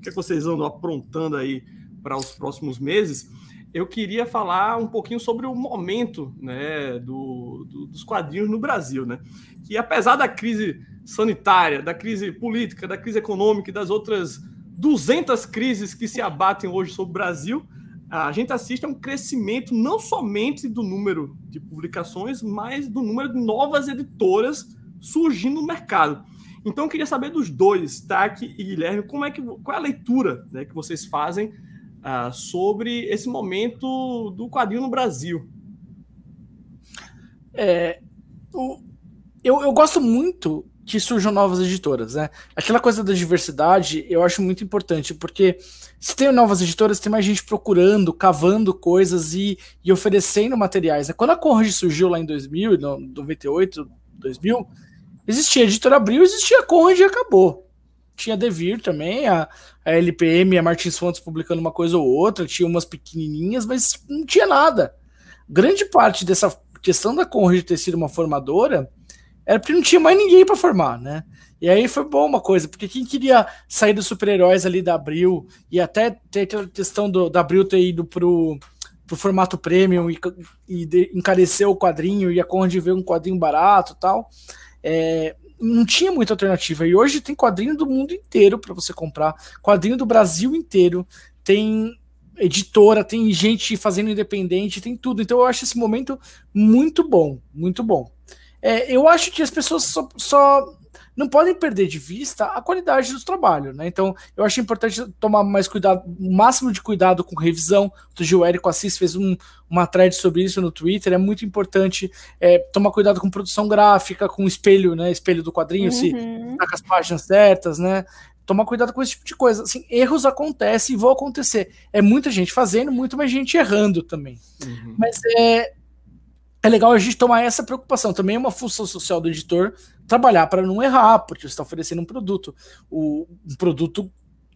que vocês andam aprontando aí para os próximos meses, eu queria falar um pouquinho sobre o momento, né, dos quadrinhos no Brasil, né? Que apesar da crise sanitária, da crise política, da crise econômica e das outras 200 crises que se abatem hoje sobre o Brasil, a gente assiste a um crescimento não somente do número de publicações, mas do número de novas editoras surgindo no mercado. Então eu queria saber dos dois, Taki e Guilherme, qual é a leitura, né, que vocês fazem sobre esse momento do quadrinho no Brasil? Eu gosto muito que surjam novas editoras, né? Aquela coisa da diversidade eu acho muito importante, porque se tem novas editoras, tem mais gente procurando, cavando coisas e oferecendo materiais, né? Quando a Conrad surgiu lá em 2000, 98, 2000, existia a Editora Abril, existia a Conrad e acabou. Tinha a Devir também, a LPM, a Martins Fontes publicando uma coisa ou outra, tinha umas pequenininhas, mas não tinha nada. Grande parte dessa questão da Conrad ter sido uma formadora era porque não tinha mais ninguém para formar, né? E aí foi bom uma coisa, porque quem queria sair dos super-heróis ali da Abril e até ter aquela questão da Abril ter ido pro formato premium e encarecer o quadrinho e a Conrad ver um quadrinho barato e tal, não tinha muita alternativa. E hoje tem quadrinho do mundo inteiro para você comprar, quadrinho do Brasil inteiro, tem editora, tem gente fazendo independente, tem tudo. Então eu acho esse momento muito bom, muito bom. Eu acho que as pessoas só não podem perder de vista a qualidade do trabalho, né? Então, eu acho importante tomar mais cuidado, o máximo de cuidado com revisão. O Gil Érico Assis fez uma thread sobre isso no Twitter. É muito importante tomar cuidado com produção gráfica, com espelho, né? Espelho do quadrinho, se tá com as páginas certas, né? Tomar cuidado com esse tipo de coisa. Assim, erros acontecem e vão acontecer. É muita gente fazendo, muito mais gente errando também. Mas é legal a gente tomar essa preocupação. Também é uma função social do editor trabalhar para não errar, porque você está oferecendo um produto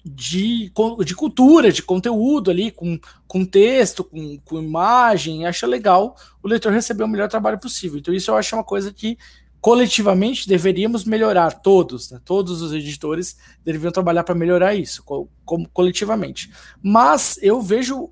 de cultura, de conteúdo ali, com texto, com imagem. Acha legal o leitor receber o melhor trabalho possível. Então isso eu acho uma coisa que coletivamente deveríamos melhorar, todos, né? Todos os editores deveriam trabalhar para melhorar isso, coletivamente. Mas eu vejo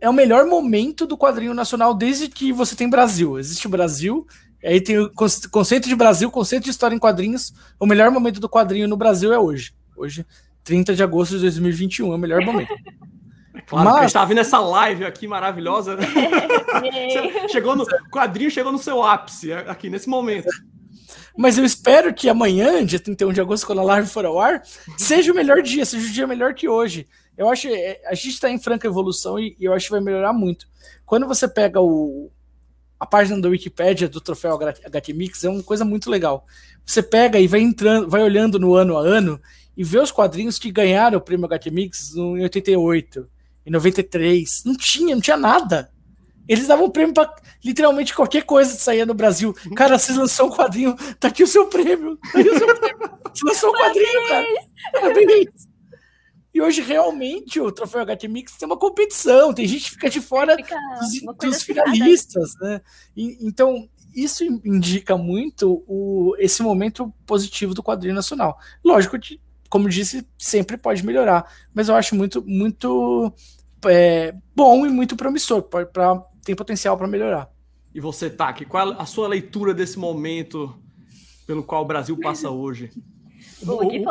é o melhor momento do quadrinho nacional desde que você tem Brasil. Existe o Brasil, aí tem o conceito de Brasil, conceito de história em quadrinhos. O melhor momento do quadrinho no Brasil é hoje. Hoje, 30 de agosto de 2021, é o melhor momento. Claro, mas a gente tá vendo essa live aqui maravilhosa, né? O quadrinho chegou no seu ápice aqui nesse momento. Mas eu espero que amanhã, dia 31 de agosto, quando a live for ao ar, seja o melhor dia, seja o dia melhor que hoje. Eu acho que a gente está em franca evolução e eu acho que vai melhorar muito. Quando você pega a página da Wikipédia do Troféu HQ Mix, é uma coisa muito legal. Você pega e vai olhando no ano a ano e vê os quadrinhos que ganharam o prêmio HQ Mix em 88, em 93. Não tinha nada. Eles davam prêmio para literalmente qualquer coisa que saía no Brasil. Cara, você lançou um quadrinho, tá aqui o seu prêmio. Tá aqui o seu prêmio. Você lançou um quadrinho, cara. Parabéns. E hoje, realmente, o Troféu HQ Mix tem uma competição, tem gente que fica de fora dos finalistas, né? Então, isso indica muito esse momento positivo do quadrinho nacional. Lógico que, como disse, sempre pode melhorar, mas eu acho muito, muito bom e muito promissor, tem potencial para melhorar. E você, Taki, qual a sua leitura desse momento pelo qual o Brasil passa hoje?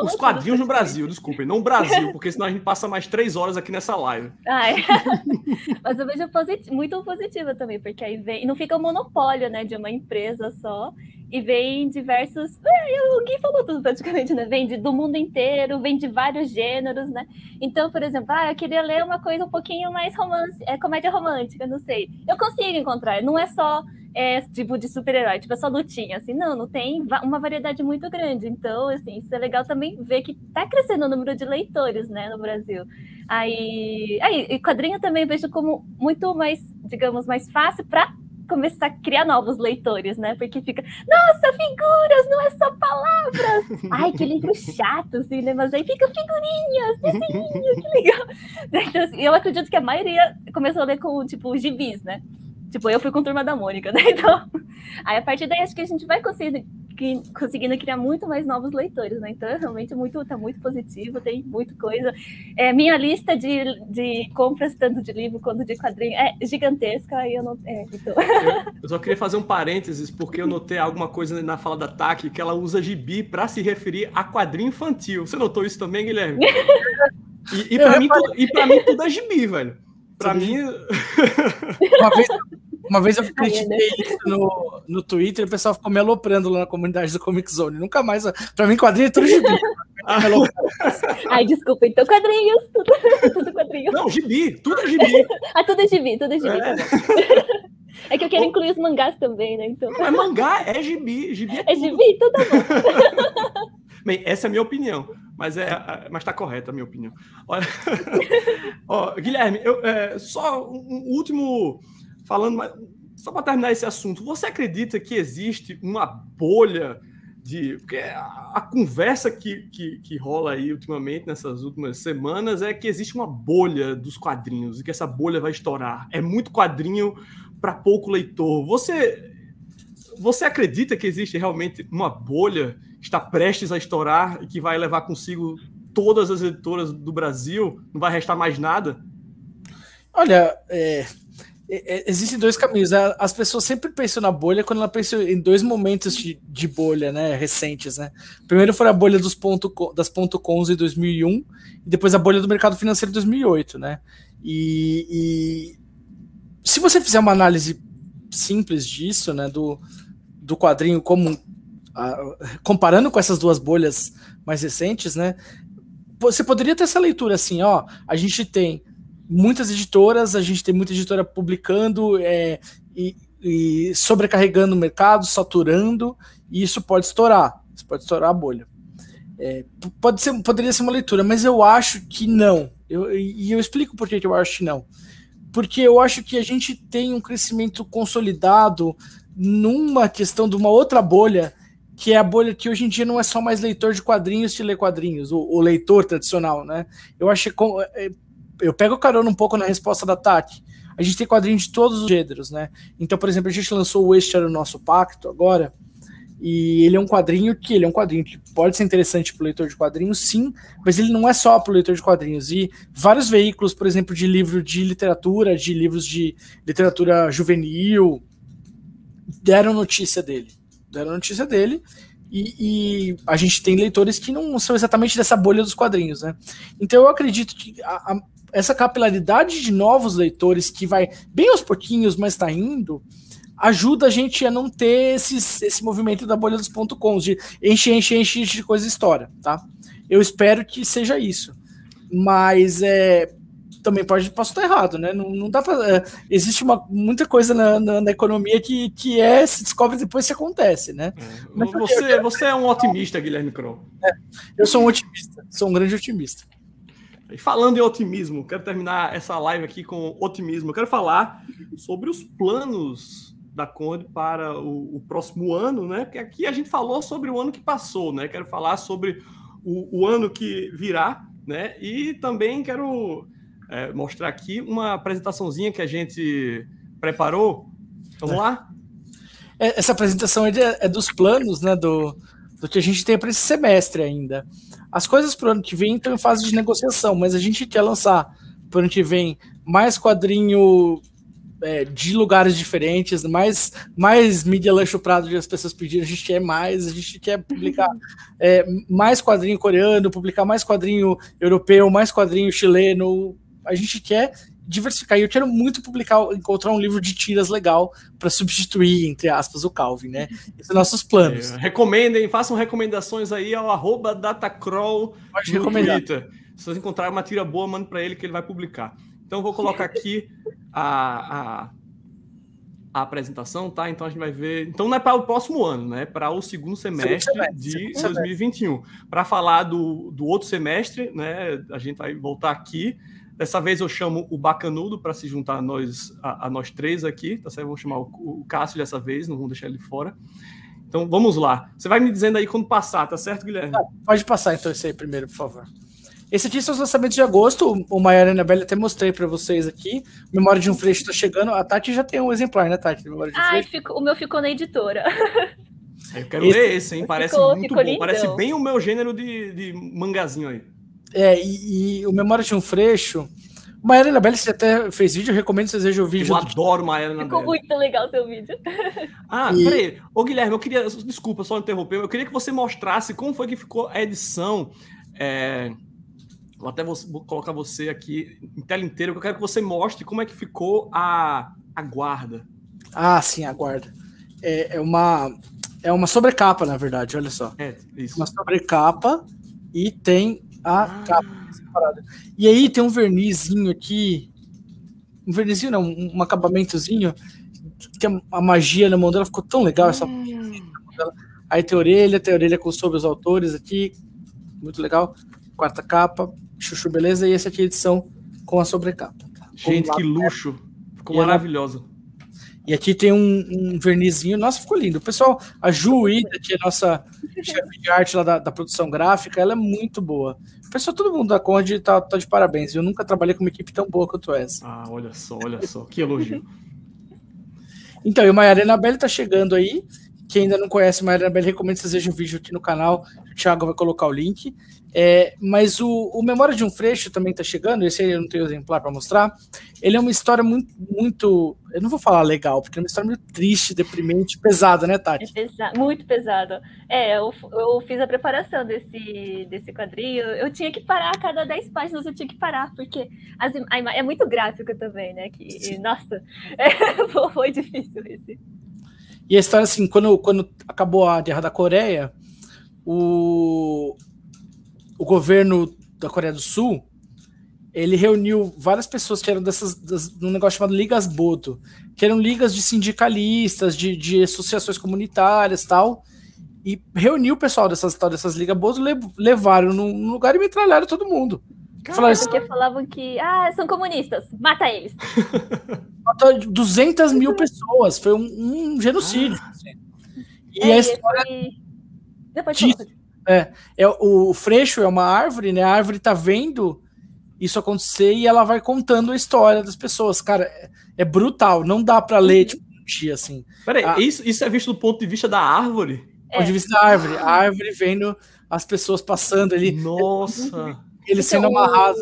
Os quadrinhos no Brasil, desculpem, não o Brasil, porque senão a gente passa mais 3 horas aqui nessa live. Mas eu vejo muito positiva também, porque aí vem, não fica um monopólio, né, de uma empresa só, e vem diversos... o Gui falou tudo praticamente, né? Vem do mundo inteiro, vem de vários gêneros, né? Então, por exemplo, eu queria ler uma coisa um pouquinho mais comédia romântica, não sei. Eu consigo encontrar, não é só... tipo de super-herói, tipo, é só lutinha, assim, não tem uma variedade muito grande, então, assim, isso é legal também ver que tá crescendo o número de leitores, né, no Brasil. E quadrinho também eu vejo como muito mais, digamos, mais fácil para começar a criar novos leitores, né, porque fica, nossa, figuras, não é só palavras, ai, que livro chato, assim, né, mas aí fica figurinhas, desenho, que legal. Então, assim, eu acredito que a maioria começou a ler com, tipo, gibis, né. Tipo, eu fui com Turma da Mônica, né? Então, aí a partir daí acho que a gente vai conseguindo criar muito mais novos leitores, né? Então, realmente tá muito positivo, tem muita coisa. Minha lista de compras, tanto de livro quanto de quadrinho, é gigantesca, e eu não... então... eu só queria fazer um parênteses, porque eu notei alguma coisa na fala da Taki, que ela usa gibi para se referir a quadrinho infantil. Você notou isso também, Guilherme? E para mim tudo é gibi, velho. Pra mim... Uma vez eu critiquei isso no Twitter e o pessoal ficou me aloprando lá na comunidade do Comic Zone. Nunca mais... Pra mim, quadrinho é tudo gibi. Ai, desculpa. Então, quadrinhos. Tudo quadrinho. Não, gibi. Tudo é gibi. Tudo é gibi. Tá é que eu quero incluir os mangás também, né? Então... Não, mangá é gibi. Gibi é gibi? Então tá bom. Bem, essa é a minha opinião, mas tá correta a minha opinião. Olha, Guilherme, só um último falando, só para terminar esse assunto, você acredita que existe uma bolha porque a conversa que rola aí ultimamente, nessas últimas semanas, é que existe uma bolha dos quadrinhos e que essa bolha vai estourar. É muito quadrinho para pouco leitor. Você acredita que existe realmente uma bolha que está prestes a estourar e que vai levar consigo todas as editoras do Brasil? Não vai restar mais nada? Olha, existem dois caminhos. As pessoas sempre pensam na bolha quando ela pensa em dois momentos de bolha, né, recentes, né? Primeiro foi a bolha das .coms em 2001 e depois a bolha do mercado financeiro em 2008, né? E se você fizer uma análise simples disso, né, do quadrinho comparando com essas duas bolhas mais recentes, né, você poderia ter essa leitura assim, a gente tem muitas editoras, a gente tem muita editora publicando e sobrecarregando o mercado, saturando, e isso pode estourar a bolha. Poderia ser uma leitura, mas eu acho que não. E eu explico por que eu acho que não. Porque eu acho que a gente tem um crescimento consolidado numa questão de uma outra bolha, que é a bolha que hoje em dia não é só mais leitor de quadrinhos que lê quadrinhos, o leitor tradicional, né? Eu acho que eu pego carona um pouco na resposta da Tati. A gente tem quadrinhos de todos os gêneros, né? Então, por exemplo, a gente lançou o Este Era o Nosso Pacto agora, e ele é um quadrinho que pode ser interessante para o leitor de quadrinhos, sim, mas ele não é só para o leitor de quadrinhos. E vários veículos, por exemplo, de livro de literatura, de livros de literatura juvenil, deram notícia dele. E a gente tem leitores que não são exatamente dessa bolha dos quadrinhos, né? Então eu acredito que essa capilaridade de novos leitores que vai bem aos pouquinhos, mas está indo, ajuda a gente a não ter esse movimento da bolha dos .coms, de enche de coisa e estoura, tá? Eu espero que seja isso. Mas também posso estar errado, né? Não dá para. Existe muita coisa na economia que se descobre depois que acontece, né? Mas você é um otimista, Guilherme Kroll. Eu sou um otimista, sou um grande otimista. E falando em otimismo, quero terminar essa live aqui com otimismo. Eu quero falar sobre os planos da Conde para o próximo ano, né? Porque aqui a gente falou sobre o ano que passou, né? Quero falar sobre o ano que virá, né? E também quero mostrar aqui uma apresentaçãozinha que a gente preparou. Vamos lá? Essa apresentação é dos planos, né? Do que a gente tem para esse semestre ainda. As coisas para o ano que vem estão em fase de negociação, mas a gente quer lançar para o ano que vem mais quadrinho de lugares diferentes, mais mídia lanche prato de as pessoas pediram, a gente quer mais, a gente quer publicar mais quadrinho coreano, publicar mais quadrinho europeu, mais quadrinho chileno, a gente quer diversificar, e eu quero muito encontrar um livro de tiras legal para substituir, entre aspas, o Calvin, né? Esses são nossos planos. Recomendem, façam recomendações aí ao @datacrawl no Twitter. Se vocês encontrarem uma tira boa, mande para ele que ele vai publicar. Então, eu vou colocar aqui a apresentação, tá? Então, a gente vai ver... Então, não é para o próximo ano, né? É para o segundo semestre de 2021. Para falar do outro semestre, né? A gente vai voltar aqui. Dessa vez, eu chamo o Bacanudo para se juntar a nós três aqui, tá certo? Eu vou chamar o Cássio dessa vez, não vamos deixar ele fora. Então, vamos lá. Você vai me dizendo aí quando passar, tá certo, Guilherme? Pode passar, então, esse aí primeiro, por favor. Esse aqui são os lançamentos de agosto. O Maiara e a Anabelle até mostrei para vocês aqui. Memória de um Freixo está chegando. A Tati já tem um exemplar, né, Tati? O meu ficou na editora. Eu quero ler esse, hein? Parece muito bom. Lindão. Parece bem o meu gênero de mangazinho aí. E o Memória de um Freixo... O Maiara e a Anabelle, você até fez vídeo, eu recomendo que vocês vejam o vídeo. Eu adoro Maiara e a Anabelle. Ficou muito legal o seu vídeo. Peraí. Ô, Guilherme, eu queria... Desculpa, só interromper. Eu queria que você mostrasse como foi que ficou a edição... Vou colocar você aqui em tela inteira, porque eu quero que você mostre como é que ficou a guarda. Sim, a guarda. É uma sobrecapa, na verdade, olha só. Isso. Uma sobrecapa e tem a capa separada. E aí tem um vernizinho aqui, um vernizinho não, um acabamentozinho, que a magia na mão dela ficou tão legal, essa aí tem a orelha com sobre os autores aqui, muito legal. Quarta capa, chuchu, beleza? E essa aqui é a edição com a sobrecapa. Tá? Gente, que luxo. Ficou maravilhosa. E aqui tem um vernizinho. Nossa, ficou lindo. O pessoal, a Juída, que é a nossa chefe de arte lá da produção gráfica, ela é muito boa. O pessoal, todo mundo da Conde tá de parabéns. Eu nunca trabalhei com uma equipe tão boa quanto essa. Olha só. Que elogio. Então, e o Maiara e a Anabelle tá chegando aí. Quem ainda não conhece o Maiara e a Anabelle, recomendo que vocês vejam o vídeo aqui no canal. O Thiago vai colocar o link. Mas o Memória de um Freixo também tá chegando. Esse aí eu não tenho exemplar para mostrar. Ele é uma história muito... Eu não vou falar legal, porque é uma história muito triste, deprimente, pesada, né, Tati? Muito pesada. Eu fiz a preparação desse quadrinho. Eu tinha que parar a cada 10 páginas, eu tinha que parar, porque é muito gráfico também, né? Nossa, foi difícil esse. E a história, assim, quando acabou a Guerra da Coreia, o governo da Coreia do Sul, ele reuniu várias pessoas que eram de um negócio chamado Ligas Bodo, que eram ligas de sindicalistas, de associações comunitárias e tal, e reuniu o pessoal dessas Ligas Bodo, levaram num lugar e metralharam todo mundo. Porque falavam que são comunistas, mata eles. Matou 200 mil pessoas, foi um genocídio. E a história... Depois o Freixo é uma árvore, né? A árvore tá vendo isso acontecer e ela vai contando a história das pessoas. Cara, é brutal, não dá pra ler tipo, um dia assim. Peraí, isso é visto do ponto de vista da árvore? Do ponto de vista da árvore. A árvore vendo as pessoas passando ali. Nossa! Eles sendo amarrados.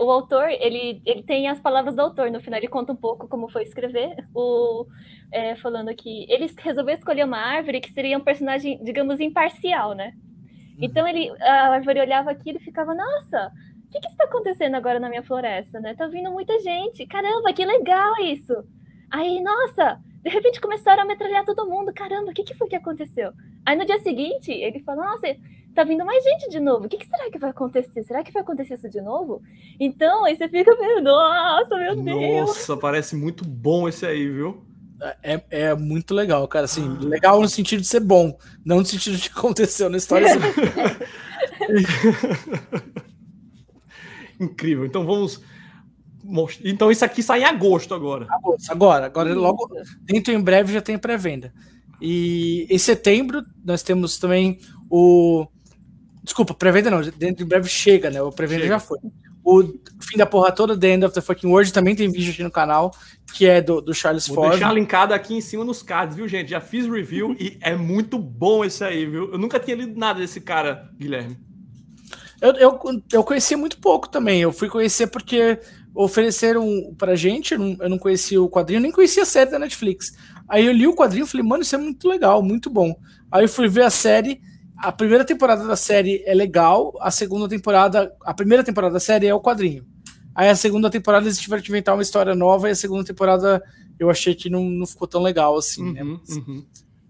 O autor, ele tem as palavras do autor no final, ele conta um pouco como foi escrever, falando que ele resolveu escolher uma árvore que seria um personagem, digamos, imparcial, né? Então a árvore olhava aquilo e ficava, nossa, o que está acontecendo agora na minha floresta, né? Tá vindo muita gente, caramba, que legal isso! Aí, nossa, de repente começaram a metralhar todo mundo, caramba, o que foi que aconteceu? Aí no dia seguinte, ele falou, nossa, tá vindo mais gente de novo, o que será que vai acontecer? Será que vai acontecer isso de novo? Então, aí você fica meio, nossa, meu Deus! Nossa, parece muito bom esse aí, viu? É muito legal, cara, assim, legal no sentido de ser bom, não no sentido de que aconteceu na história. Incrível, então vamos... Então isso aqui sai em agosto agora. Agora logo, dentro em breve já tem pré-venda. E em setembro nós temos também pré-venda não, dentro em breve chega, né? O pré-venda já foi. O Fim da Porra Toda, The End of the Fucking World, também tem vídeo aqui no canal, que é do Charles Ford. Vou deixar linkado aqui em cima nos cards, viu, gente? Já fiz review e é muito bom esse aí, viu? Eu nunca tinha lido nada desse cara, Guilherme. Eu conhecia muito pouco também. Eu fui conhecer porque ofereceram pra gente, eu não conhecia o quadrinho, nem conhecia a série da Netflix. Aí eu li o quadrinho e falei, mano, isso é muito legal, muito bom. Aí eu fui ver a série, a primeira temporada da série é legal, a primeira temporada da série é o quadrinho. Aí a segunda temporada eles tiveram que inventar uma história nova, e a segunda temporada eu achei que não ficou tão legal assim, né?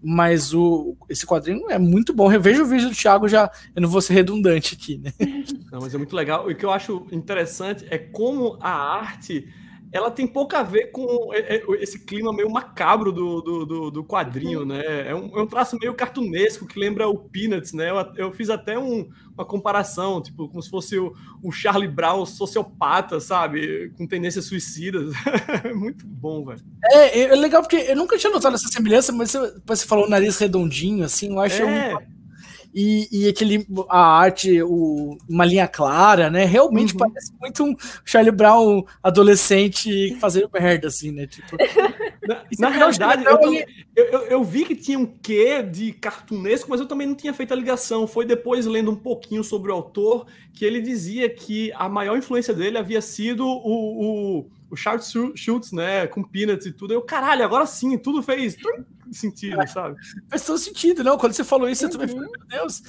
Mas esse quadrinho é muito bom. Reveja o vídeo do Thiago, eu não vou ser redundante aqui, né? Não, mas é muito legal. O que eu acho interessante é como a arte ela tem pouco a ver com esse clima meio macabro do quadrinho, né? É um traço meio cartunesco que lembra o Peanuts, né? Eu fiz até uma comparação, tipo, como se fosse o Charlie Brown sociopata, sabe? Com tendências suicidas. É muito bom, velho. É legal porque eu nunca tinha notado essa semelhança, mas você falou o nariz redondinho, assim, eu acho muito... E a arte, uma linha clara, né? Realmente parece muito um Charlie Brown adolescente fazendo merda, assim, né? Tipo, na realidade, eu vi que tinha um quê de cartunesco, mas eu também não tinha feito a ligação. Foi depois, lendo um pouquinho sobre o autor, que ele dizia que a maior influência dele havia sido o Charles Schultz, né? Com Peanuts e tudo. Caralho, agora sim, tudo fez sentido, sabe? Faz todo sentido, não? Quando você falou isso, eu também falei, meu Deus.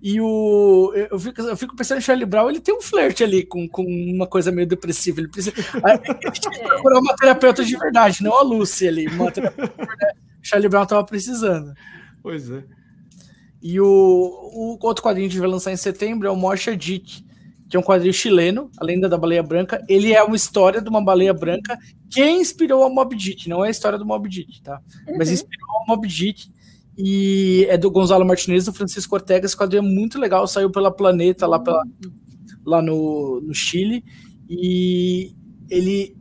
Eu fico pensando em Charlie Brown, ele tem um flerte ali com uma coisa meio depressiva. Ele precisa procurar uma terapeuta de verdade, não a Lucy ali. Uma terapeuta de verdade. Charlie Brown tava precisando. Pois é. E o outro quadrinho que a gente vai lançar em setembro é o Mocha Dick, que é um quadrinho chileno, a lenda da baleia branca. Ele é uma história de uma baleia branca que inspirou a Moby Dick, não é a história do Moby Dick, tá? Mas inspirou a Moby Dick, e é do Gonzalo Martinez, do Francisco Ortega. Esse quadrinho é muito legal, saiu pela Planeta, lá no Chile, e ele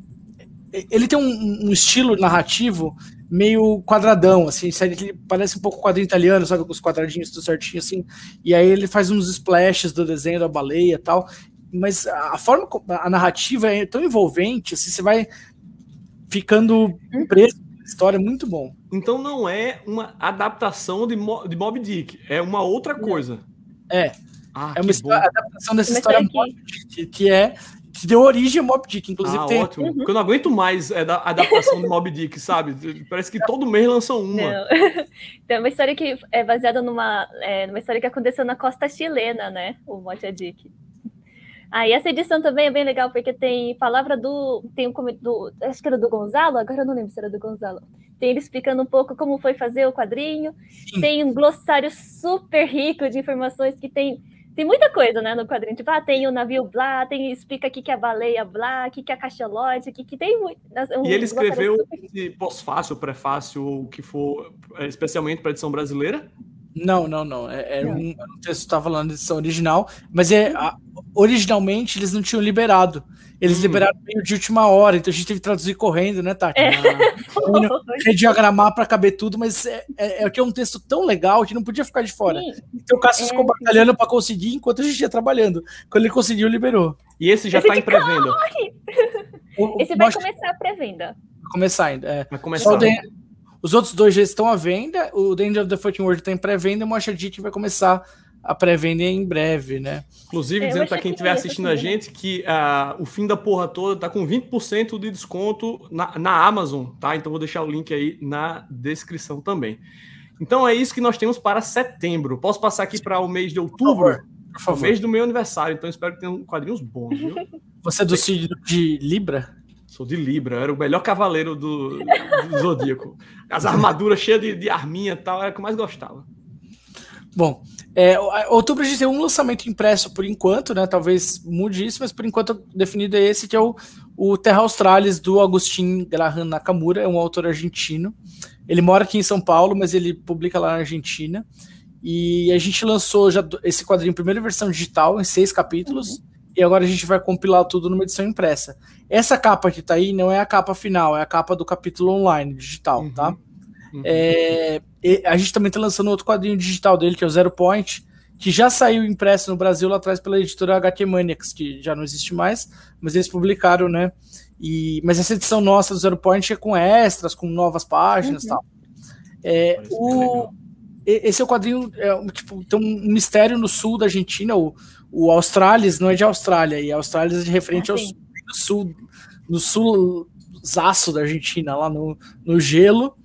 tem um estilo narrativo meio quadradão, assim, ele parece um pouco quadrinho italiano, sabe, com os quadradinhos tudo certinho, assim, e aí ele faz uns splashes do desenho da baleia e tal, mas a forma, a narrativa é tão envolvente, assim, você vai ficando preso na história, muito bom. Então não é uma adaptação de Moby Dick, é uma outra coisa. É uma adaptação dessa história Moby Dick, que deu origem a Moby Dick, inclusive. Ótimo. Porque eu não aguento mais da adaptação de Moby Dick, sabe? Parece que todo mês lançam uma. Não. Tem uma história que é baseada numa história que aconteceu na costa chilena, né? O Moby Dick. E essa edição também é bem legal, porque tem palavra acho que era do Gonzalo, agora eu não lembro se era do Gonzalo. Tem ele explicando um pouco como foi fazer o quadrinho. Sim. Tem um glossário super rico de informações que tem muita coisa, né, no quadrinho. Tipo, tem o navio blá, explica o que é a baleia blá, o que é a cachalote, que tem muito. E ele escreveu esse pós-fácil, prefácio, o que for, especialmente para a edição brasileira? Não. Um texto que estava falando de edição original, mas originalmente eles não tinham liberado. Eles liberaram meio de última hora, então a gente teve que traduzir correndo, né, Tati? Rediagramar para caber tudo, mas que é um texto tão legal que não podia ficar de fora. Sim. Então o Cássio ficou batalhando para conseguir enquanto a gente ia trabalhando. Quando ele conseguiu, liberou. E esse já está em pré-venda? Esse vai começar a pré-venda. Vai começar ainda. Vai começar. Os outros dois já estão à venda. O The End of the Fucking World está em pré-venda. E o Mocha Dick vai começar a pré-venda em breve, né? Inclusive, dizendo para quem estiver assistindo a gente que o fim da porra toda tá com 20% de desconto na Amazon, tá? Então vou deixar o link aí na descrição também. Então é isso que nós temos para setembro. Posso passar aqui para o mês de outubro? Por favor. O mês do meu aniversário, então espero que tenham quadrinhos bons, viu? Você é do signo de Libra? Sou de Libra, eu era o melhor cavaleiro do Zodíaco. As armaduras cheias de arminha e tal, era o que eu mais gostava. Bom, outubro a gente tem um lançamento impresso por enquanto, né? Talvez mude isso, mas por enquanto definido é esse, que é o Terra Australis, do Agustin Graham Nakamura, é um autor argentino. Ele mora aqui em São Paulo, mas ele publica lá na Argentina. E a gente lançou já esse quadrinho em primeira versão digital, em 6 capítulos, e agora a gente vai compilar tudo numa edição impressa. Essa capa que tá aí não é a capa final, é a capa do capítulo online, digital, tá? A gente também tá lançando outro quadrinho digital dele, que é o Zero Point, que já saiu impresso no Brasil lá atrás pela editora HQ Maniacs, que já não existe mais, mas eles publicaram, né? Mas essa edição nossa do Zero Point é com extras, com novas páginas e tal. esse é o quadrinho, tipo, tem um mistério no sul da Argentina, o Australis não é de Austrália, e a Australis é de referente ao sul, no sul-zaço da Argentina, lá no gelo,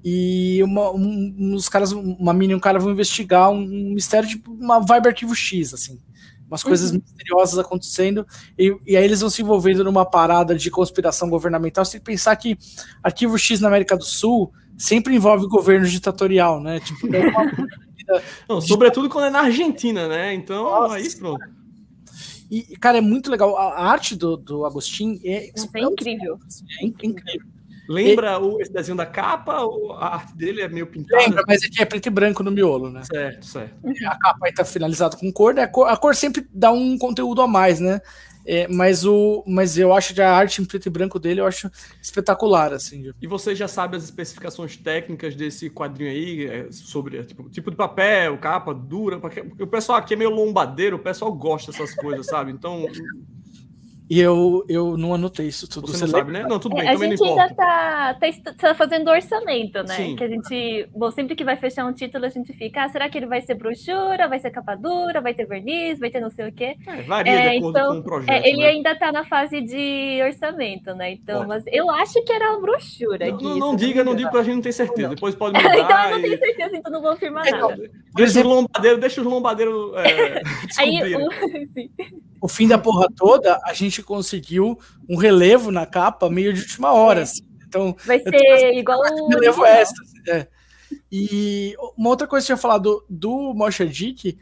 e uns caras, uma mina e um cara vão investigar um mistério, tipo uma vibe Arquivo X, assim, umas coisas misteriosas acontecendo, e aí eles vão se envolvendo numa parada de conspiração governamental. Você tem que pensar que Arquivo X na América do Sul sempre envolve governo ditatorial, né? Tipo, não, sobretudo quando é na Argentina, né? Então, nossa, aí pronto. E, cara, é muito legal. A arte do Agostinho é incrível. É incrível. Lembra esse desenho da capa? Ou a arte dele é meio pintada? Lembra, mas aqui é preto e branco no miolo, né? Certo. A capa aí tá finalizada com cor, né? A cor sempre dá um conteúdo a mais, né? Mas eu acho que a arte em preto e branco dele eu acho espetacular, assim. E você já sabe as especificações técnicas desse quadrinho aí, sobre tipo de papel, capa dura, porque o pessoal aqui é meio lombadeiro, o pessoal gosta dessas coisas, sabe? Então... E eu não anotei isso tudo. Você não sabe, né? Não, tudo bem, a também gente não importa. ainda tá fazendo orçamento, né? Sim. Que a gente, sempre que vai fechar um título, a gente fica, será que ele vai ser brochura, vai ser capa dura, vai ter verniz, vai ter não sei o quê? Varia de acordo com o projeto. Ele né? ainda tá na fase de orçamento, né? Então, mas eu acho que era uma brochura. Não diga porque a gente não tem certeza. Depois pode mudar. Então eu não tenho certeza, então não vou afirmar nada. Deixa os lombadeiros descobrirem. O fim da porra toda, a gente conseguiu um relevo na capa meio de última hora. Assim. Então, vai ser igual o relevo extra. E uma outra coisa que eu ia falar do Mocha Dick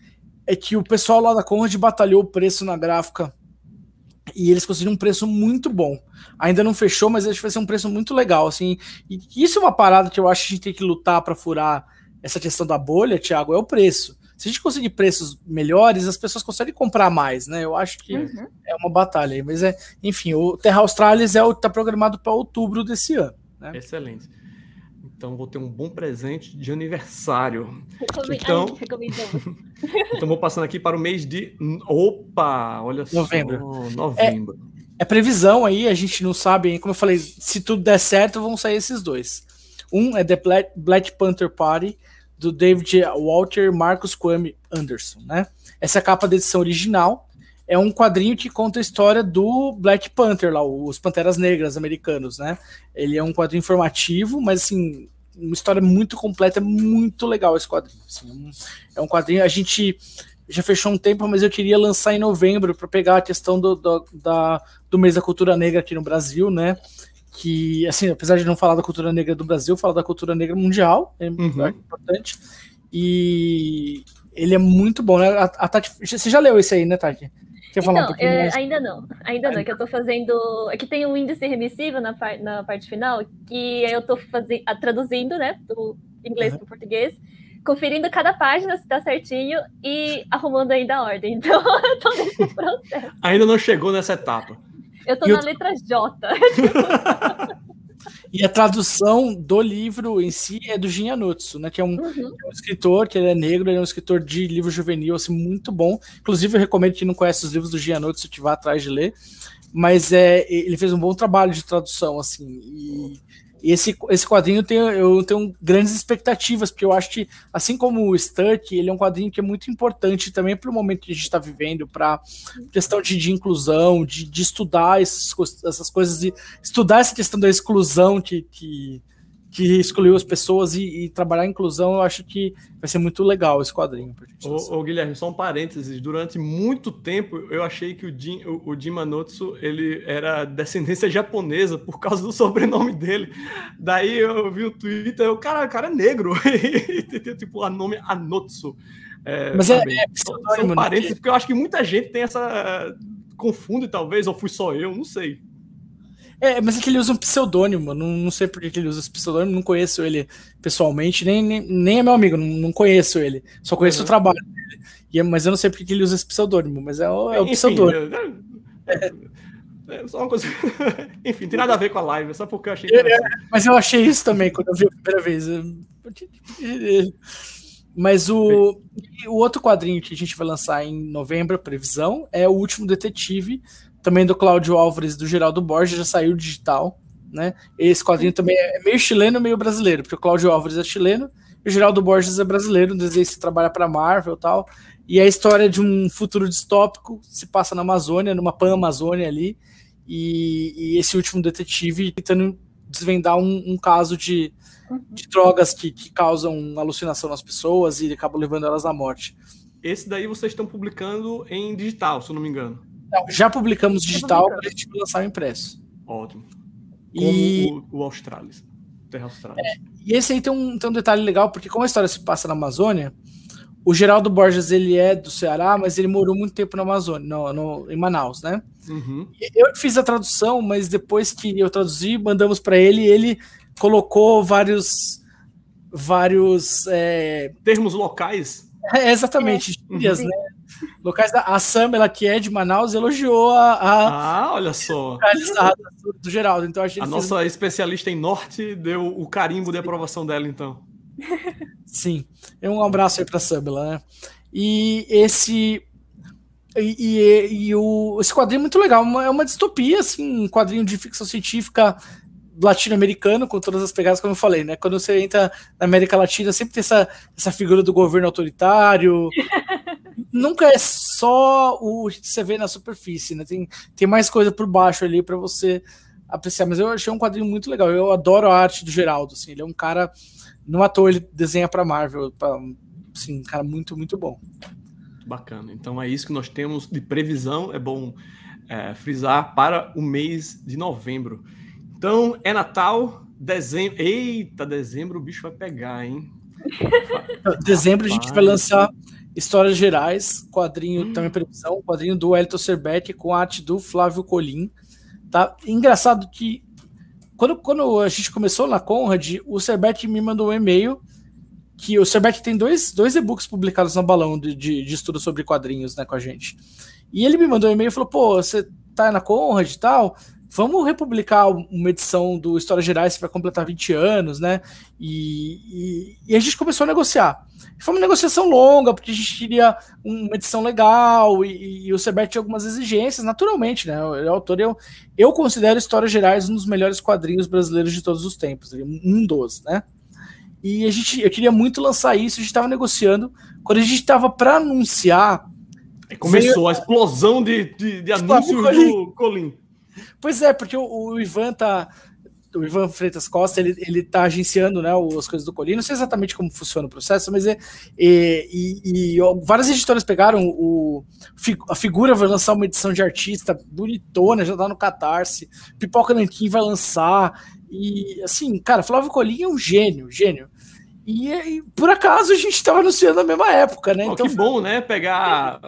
é que o pessoal lá da Conrad batalhou o preço na gráfica e eles conseguiram um preço muito bom. Ainda não fechou, mas acho que vai ser um preço muito legal. Assim. E isso é uma parada que eu acho que a gente tem que lutar para furar essa questão da bolha, Thiago, é o preço. Se a gente conseguir preços melhores, as pessoas conseguem comprar mais, né? Eu acho que é uma batalha aí. Mas enfim, o Terra Australis tá programado para outubro desse ano. Né? Excelente. Então vou ter um bom presente de aniversário. Então vou passando aqui para o mês de... Opa! Olha novembro. Só, novembro. É previsão aí, a gente não sabe, como eu falei, se tudo der certo, vão sair esses dois. Um é The Black Panther Party, do David Walter Marcus Kwame Anderson, né? Essa é a capa da edição original. É um quadrinho que conta a história do Black Panther, lá, os Panteras Negras americanos, né? Ele é um quadrinho informativo, mas assim, uma história muito completa, muito legal esse quadrinho. Assim, é um quadrinho, a gente já fechou um tempo, mas eu queria lançar em novembro para pegar a questão do mês da cultura negra aqui no Brasil, né? Que, assim, apesar de não falar da cultura negra do Brasil, falar da cultura negra mundial, é importante. E ele é muito bom, né? A Tati, você já leu esse aí, né, Tati? Quer falar um pouquinho mais? Ainda não, que eu tô fazendo... Aqui tem um índice remissivo na parte final, que eu tô traduzindo, né, do inglês para o português, conferindo cada página se tá certinho e arrumando ainda a ordem. Então, eu tô nesse processo. Ainda não chegou nessa etapa. Eu tô na letra J. E a tradução do livro em si é do Jin Anotsu, né? Que é um escritor, que ele é negro, ele é um escritor de livro juvenil, assim, muito bom. Inclusive, eu recomendo que não conhece os livros do Jin Anotsu que vá atrás de ler. Mas ele fez um bom trabalho de tradução, assim. E esse quadrinho eu tenho grandes expectativas, porque eu acho que, assim como o Sturk, ele é um quadrinho que é muito importante também para o momento que a gente está vivendo, para questão de inclusão, de estudar essas coisas, de estudar essa questão da exclusão que excluiu as pessoas e trabalhar a inclusão. Eu acho que vai ser muito legal esse quadrinho. Ô Guilherme, só um parênteses. Durante muito tempo, eu achei que o Jin Anotsu, ele era descendência japonesa por causa do sobrenome dele. Daí eu vi o Twitter, o cara é negro. E tem tipo o nome Anotsu. Mas são parênteses, porque eu acho que muita gente tem essa... confunde, talvez, ou fui só eu, não sei. Mas é que ele usa um pseudônimo, não sei por que ele usa esse pseudônimo, não conheço ele pessoalmente, nem é meu amigo, não conheço ele, só conheço o trabalho dele, mas eu não sei por que ele usa esse pseudônimo, mas é o pseudônimo. É só uma coisa... Enfim, tem nada a ver com a live, é só porque eu achei interessante. Mas eu achei isso também, quando eu vi a primeira vez. Mas o outro quadrinho que a gente vai lançar em novembro, a previsão, é O Último Detetive, também do Cláudio Álvares, do Geraldo Borges, já saiu digital, né? Esse quadrinho também é meio chileno, meio brasileiro, porque o Cláudio Álvares é chileno O Geraldo Borges é brasileiro, um desenhista que trabalha para Marvel e tal. E é a história de um futuro distópico, se passa na Amazônia, numa Pan-Amazônia ali. E esse último detetive tentando desvendar um caso de drogas que causam alucinação nas pessoas e acabam levando elas à morte. Esse daí vocês estão publicando em digital, se eu não me engano. Não, já publicamos digital, mas a gente vai lançar o impresso. Ótimo. Como o Australis. Terra Australis. E esse aí tem um detalhe legal, porque como a história se passa na Amazônia, o Geraldo Borges, ele é do Ceará, mas ele morou muito tempo na Amazônia, em Manaus, né? Uhum. Eu fiz a tradução, mas depois que eu traduzi, mandamos para ele, e ele colocou vários termos locais. Exatamente, gírias, né? Locais a Sam, ela que é de Manaus, elogiou olha só. Do Geraldo. Então, a nossa especialista em norte deu o carimbo de aprovação dela, então. Sim. Um abraço aí pra Samela, né? E esse quadrinho é muito legal. É uma distopia, assim, um quadrinho de ficção científica latino-americano, com todas as pegadas, como eu falei, né? Quando você entra na América Latina, sempre tem essa figura do governo autoritário. Nunca é só o que você vê na superfície, né? Tem mais coisa por baixo ali para você apreciar. Mas eu achei um quadrinho muito legal. Eu adoro a arte do Geraldo, assim. Ele é um cara, não à toa ele desenha para Marvel, assim, um cara muito, muito bom. Bacana. Então é isso que nós temos de previsão. É bom frisar para o mês de novembro. Então, é Natal, dezembro. Eita, dezembro o bicho vai pegar, hein? Dezembro a gente vai lançar Histórias Gerais, quadrinho, também previsão, quadrinho do Wellington Serbeck com arte do Flávio Colim. Tá? Engraçado que quando a gente começou na Conrad, o Serbeck me mandou um e-mail que o Serbeck tem dois e-books publicados na Balão de estudo sobre quadrinhos, né, com a gente. E ele me mandou um e-mail e falou, pô, você tá na Conrad e tal... Vamos republicar uma edição do Histórias Gerais para completar 20 anos, né? E a gente começou a negociar. Foi uma negociação longa, porque a gente queria uma edição legal e o Serbeck tinha algumas exigências, naturalmente, né? O autor, eu considero Histórias Gerais um dos melhores quadrinhos brasileiros de todos os tempos, um dos, né? E eu queria muito lançar isso, a gente estava negociando. Quando a gente estava para anunciar... Começou a explosão de anúncios do Colim. Pois é, porque o Ivan Freitas Costa, ele tá agenciando, né, as coisas do Colim. Não sei exatamente como funciona o processo, mas várias editoras pegaram a Figura vai lançar uma edição de artista bonitona, já tá no Catarse, Pipoca Nanquim vai lançar, e assim, cara, Flávio Colim é um gênio. E por acaso a gente tava anunciando na mesma época, né? Então, que bom, né, pegar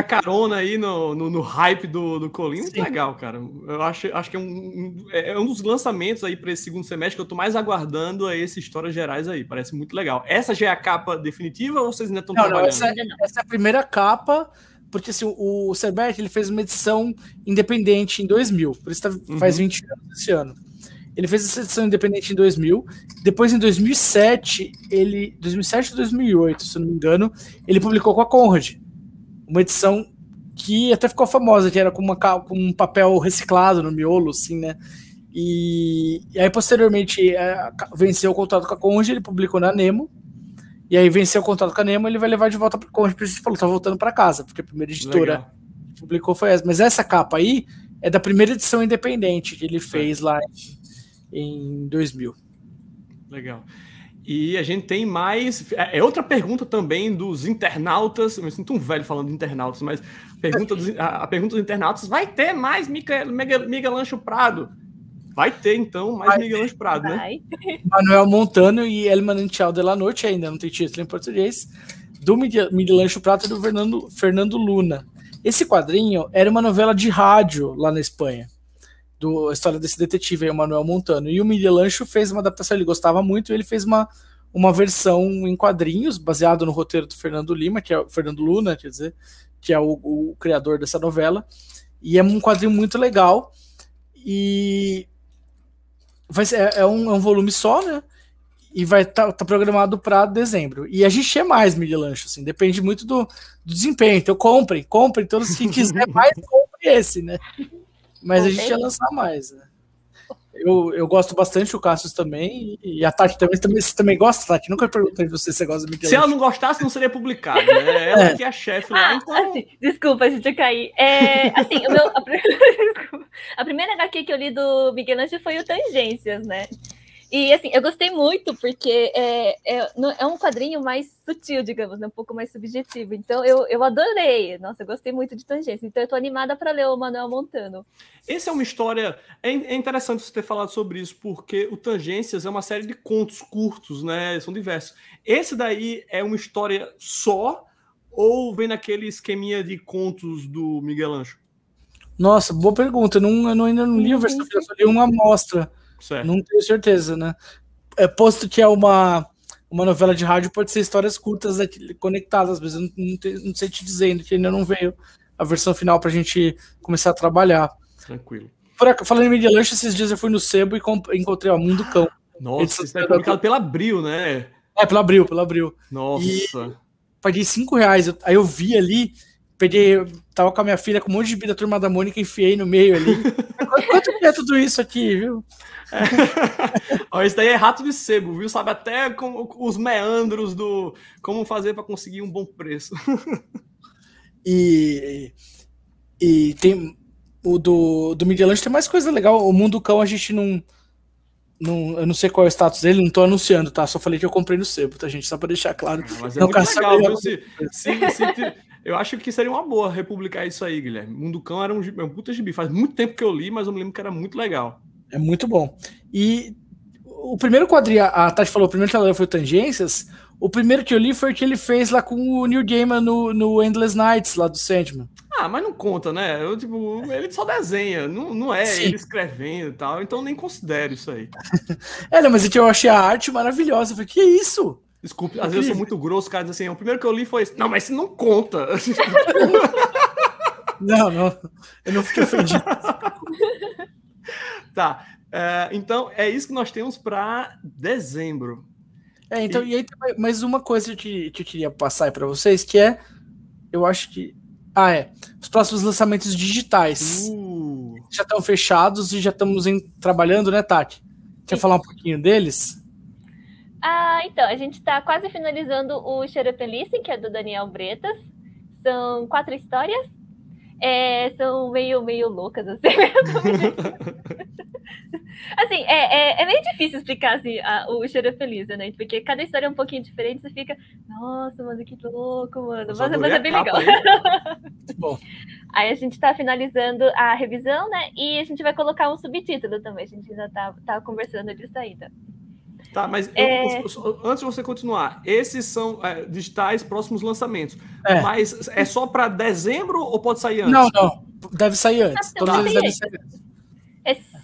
carona aí no hype do Colim. Muito legal, cara. Eu acho que é um dos lançamentos aí para esse segundo semestre que eu tô mais aguardando esse Histórias Gerais aí. Parece muito legal. Essa já é a capa definitiva ou vocês ainda estão trabalhando? Essa é a primeira capa, porque assim, o Serbeck, ele fez uma edição independente em 2000, por isso faz 20 anos esse ano. Ele fez essa edição independente em 2000, depois em 2007 ou 2008, se eu não me engano, ele publicou com a Conrad. Uma edição que até ficou famosa, que era com um papel reciclado no miolo, assim, né? E aí, posteriormente, venceu o contrato com a Conrad, ele publicou na Nemo, e aí venceu o contrato com a Nemo, ele vai levar de volta para a Conrad, por isso ele falou, tá voltando para casa, porque a primeira editora que publicou foi essa. Mas essa capa aí é da primeira edição independente que ele fez lá em 2000. Legal. E a gente tem mais... outra pergunta também dos internautas. Eu me sinto um velho falando de internautas, mas a pergunta dos internautas: vai ter mais Miguel Ancho Prado? Vai ter, então, mais Miguel Ancho Prado, né? Manuel Montano e El Manantial de la Noche, ainda não tem título em português, do Miguel Ancho Prado e do Fernando Luna. Esse quadrinho era uma novela de rádio lá na Espanha. A história desse detetive aí, o Manuel Montano. E o Miguel Ancho fez uma adaptação, ele gostava muito, e ele fez uma versão em quadrinhos, baseado no roteiro do Fernando Lima, que é o Fernando Luna, quer dizer, que é o criador dessa novela. E é um quadrinho muito legal. E é um volume só, né? E vai tá programado para dezembro. E a gente é mais Miguel Ancho, assim, depende muito do desempenho. Então comprem todos, quem quiser mais, compre esse, né? Mas a gente ia lançar mais, né? Eu gosto bastante, o Cassius também, e a Tati também. Você também gosta, Tati? Nunca perguntei de você se você gosta do Miguel. Se ela não gostasse, não seria publicado, né? Ela que é a chefe lá, então... Assim, desculpa, a gente ia cair. Assim, a primeira HQ que eu li do Miguel Ângelo foi o Tangências, né? E, assim, eu gostei muito, porque é um quadrinho mais sutil, digamos, né? Um pouco mais subjetivo. Então, eu adorei. Nossa, eu gostei muito de Tangências. Então, eu tô animada para ler o Manuel Montano. Essa é uma história... É interessante você ter falado sobre isso, porque o Tangências é uma série de contos curtos, né? São diversos. Esse daí é uma história só ou vem naquele esqueminha de contos do Miguel Ângelo? Nossa, boa pergunta. Eu ainda não li a versão final, só li uma amostra. Certo. Não tenho certeza, né? Posto que é uma novela de rádio, pode ser histórias curtas conectadas, mas eu não sei te dizendo que ainda não veio a versão final pra gente começar a trabalhar. Tranquilo. Falando em Miguel Ângelo, esses dias eu fui no Sebo e encontrei o Mundo Cão. Nossa, isso é publicado pela Abril, né? Pela Abril. Nossa. E paguei R$5. Aí eu vi ali, tava com a minha filha com um monte de gibi da Turma da Mônica, enfiei no meio ali. Quanto que é tudo isso aqui, viu? Ó, isso daí é rato de sebo, viu? Sabe até os meandros do como fazer para conseguir um bom preço. E tem o do Miguel Ângelo, tem mais coisa legal. O Mundo Cão a gente não eu não sei qual é o status dele, não tô anunciando, tá? Só falei que eu comprei no sebo, tá, gente? Só pra deixar claro. Mas é muito legal, viu? Eu acho que seria uma boa republicar isso aí, Guilherme. Mundo Cão era um puta gibi. Faz muito tempo que eu li, mas eu me lembro que era muito legal. É muito bom. E o primeiro quadrinho, a Tati falou, o primeiro que ela leu foi o Tangências. O primeiro que eu li foi o que ele fez lá com o Neil Gaiman no Endless Nights, lá do Sandman. Ah, mas não conta, né? Ele só desenha, não é Sim. Ele escrevendo e tal, então nem considero isso aí. Não, mas eu achei a arte maravilhosa. Eu falei, que isso? Desculpe, às vezes eu sou muito grosso, cara, assim, o primeiro que eu li foi esse. Não, mas isso não conta. Não, eu não fiquei ofendido. Tá, então é isso que nós temos para dezembro. Então, e aí tem mais uma coisa que eu queria passar para vocês, que eu acho que... os próximos lançamentos digitais. Já estão fechados e já estamos trabalhando, né, Tati? Quer falar um pouquinho deles? Então, a gente está quase finalizando o Xeropelice, que é do Daniel Bretas. São 4 histórias. São meio loucas, assim. Assim, é meio difícil explicar assim, o Xeropelice, né? Porque cada história é um pouquinho diferente, você fica, nossa, mano, que louco, mano. Mas é bem legal. Bom. Aí a gente tá finalizando a revisão, né? E a gente vai colocar um subtítulo também. A gente ainda tá conversando disso ainda. Tá, mas antes de você continuar, esses são digitais próximos lançamentos. Mas é só para dezembro ou pode sair antes? Não. Deve sair antes. Todos eles devem sair antes.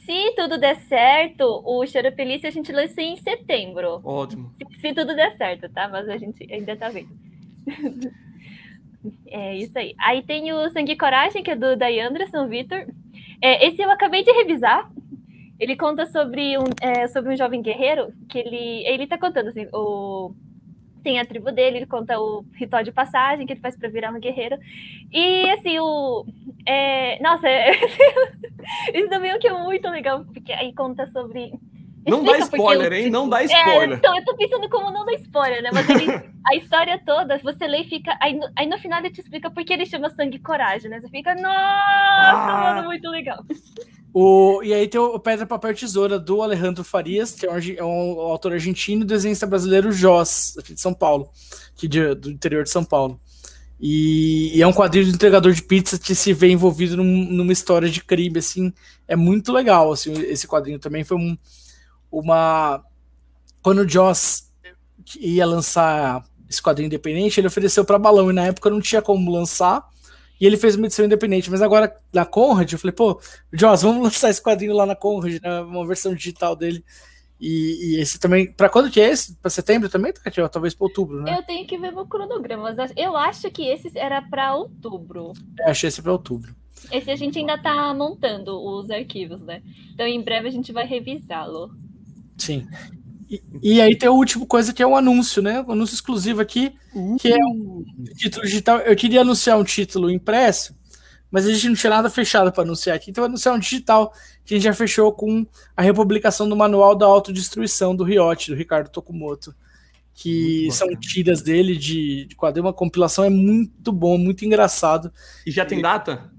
Se tudo der certo, o Xeropelice a gente lança em setembro. Ótimo. Se tudo der certo, tá? Mas a gente ainda tá vendo. É isso aí. Aí tem o Sangue e Coragem, que é do Day Anderson Vitor. Esse eu acabei de revisar. Ele conta sobre um jovem guerreiro que ele tá contando assim, tem a tribo dele, ele conta o ritual de passagem que ele faz para virar um guerreiro. E assim, nossa, isso também é o que é muito legal, porque aí conta sobre... Não dá spoiler, hein? Não dá spoiler. Então, eu tô pensando como não dá spoiler, né? Mas a história toda, você lê e fica... Aí no final ele te explica por que ele chama Sangue e Coragem, né? Você fica, nossa, mano, muito legal. E aí tem o Pedra, Papel, Tesoura, do Alejandro Farias, que é um autor argentino, e desenhista brasileiro Joss, aqui de São Paulo, do interior de São Paulo. E é um quadrinho do entregador de pizza que se vê envolvido numa história de crime, assim, é muito legal, assim, esse quadrinho também foi quando o Joss ia lançar esse quadrinho independente, ele ofereceu para Balão, e na época não tinha como lançar, e ele fez uma edição independente, mas agora na Conrad, eu falei, pô, Joss, vamos lançar esse quadrinho lá na Conrad, né, uma versão digital dele. E esse também, para quando que é esse? Para setembro também? Talvez para outubro, né? Eu tenho que ver meu cronograma, mas eu acho que esse era para outubro. Achei esse para outubro. Esse a gente ainda tá montando os arquivos, né? Então em breve a gente vai revisá-lo. Sim. E aí tem a última coisa que é um anúncio, né? Um anúncio exclusivo aqui, que é um título digital. Eu queria anunciar um título impresso, mas a gente não tinha nada fechado para anunciar aqui, então eu vou anunciar um digital que a gente já fechou com a republicação do Manual da Autodestruição do Riot, do Ricardo Tokumoto, que são tiras dele de quadrinho, uma compilação, é muito bom, muito engraçado. E já tem data?